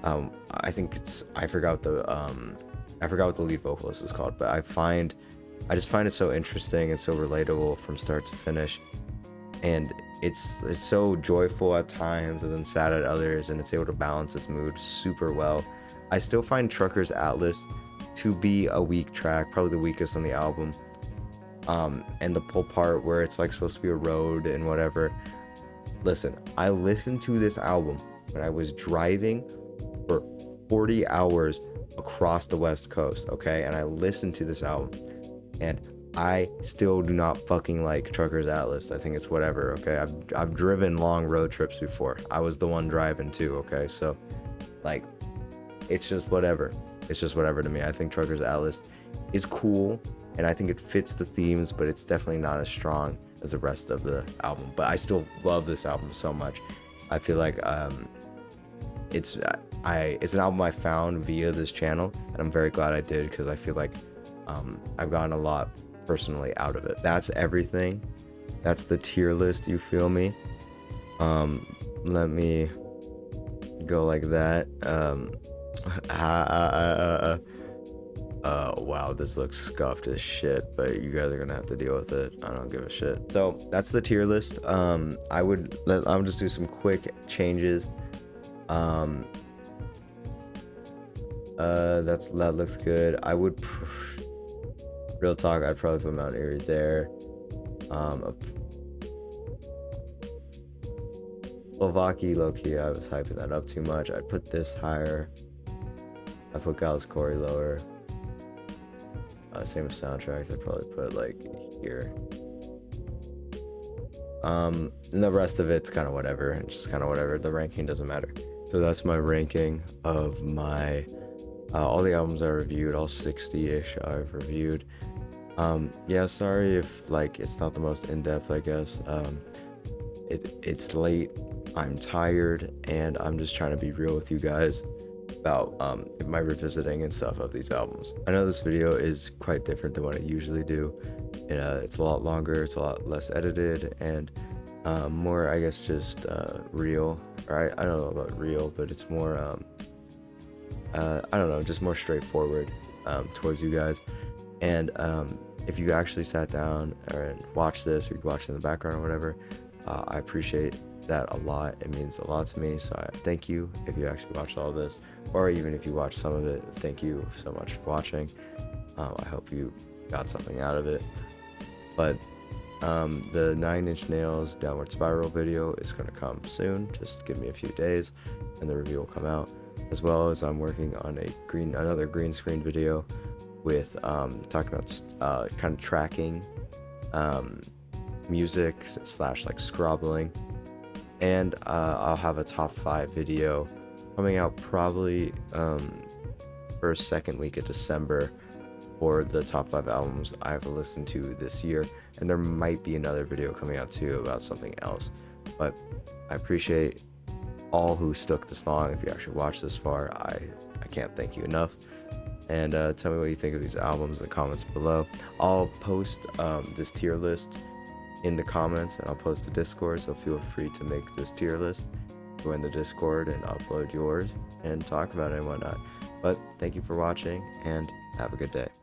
I think I forgot what the lead vocalist is called, but I just find it so interesting and so relatable from start to finish, and it's so joyful at times and then sad at others, and it's able to balance its mood super well. I still find Trucker's Atlas to be a weak track, probably the weakest on the album, and the pull part where it's like supposed to be a road and whatever. Listen, I listened to this album when I was driving for 40 hours across the west coast, okay, and I listened to this album, and I still do not fucking like Trucker's Atlas. I think it's whatever, okay? I've driven long road trips before. I was the one driving too, okay? So, like, it's just whatever. It's just whatever to me. I think Trucker's Atlas is cool, and I think it fits the themes, but it's definitely not as strong as the rest of the album. But I still love this album so much. I feel like it's an album I found via this channel, and I'm very glad I did, because I feel like I've gotten a lot personally out of it. That's everything. That's the tier list, you feel me? Let me go like that. Wow, this looks scuffed as shit, but you guys are gonna have to deal with it. I don't give a shit. So that's the tier list. I'll just do some quick changes. That looks good. I would real talk, I'd probably put Mount Erie there. Slovakia, low-key, I was hyping that up too much. I'd put this higher. I put Giles Corey lower. Same with soundtracks. I'd probably put like here. And the rest of it's kind of whatever. It's just kind of whatever. The ranking doesn't matter. So that's my ranking of my all the albums I reviewed, all 60-ish I've reviewed. Yeah, sorry if like it's not the most in-depth, I guess. It's late, I'm tired, and I'm just trying to be real with you guys about my revisiting and stuff of these albums. I know this video is quite different than what I usually do. It's a lot longer, it's a lot less edited, and more, I guess, just real. Or I don't know about real, but it's more I don't know, just more straightforward towards you guys. And if you actually sat down and watched this, or you watched it in the background or whatever, I appreciate that a lot. It means a lot to me, so I thank you if you actually watched all of this, or even if you watched some of it. Thank you so much for watching. I hope you got something out of it. But the 9 Inch Nails Downward Spiral video is going to come soon. Just give me a few days and the review will come out, as well as I'm working on another green screen video with talking about kind of tracking music / like scrobbling. And I'll have a top 5 video coming out probably first, second week of December for the top 5 albums I've listened to this year. And there might be another video coming out too about something else. But I appreciate all who stuck this long. If you actually watched this far, I can't thank you enough. And tell me what you think of these albums in the comments below. I'll post this tier list in the comments, and I'll post the Discord, so feel free to make this tier list, join the Discord and upload yours and talk about it and whatnot. But thank you for watching, and have a good day.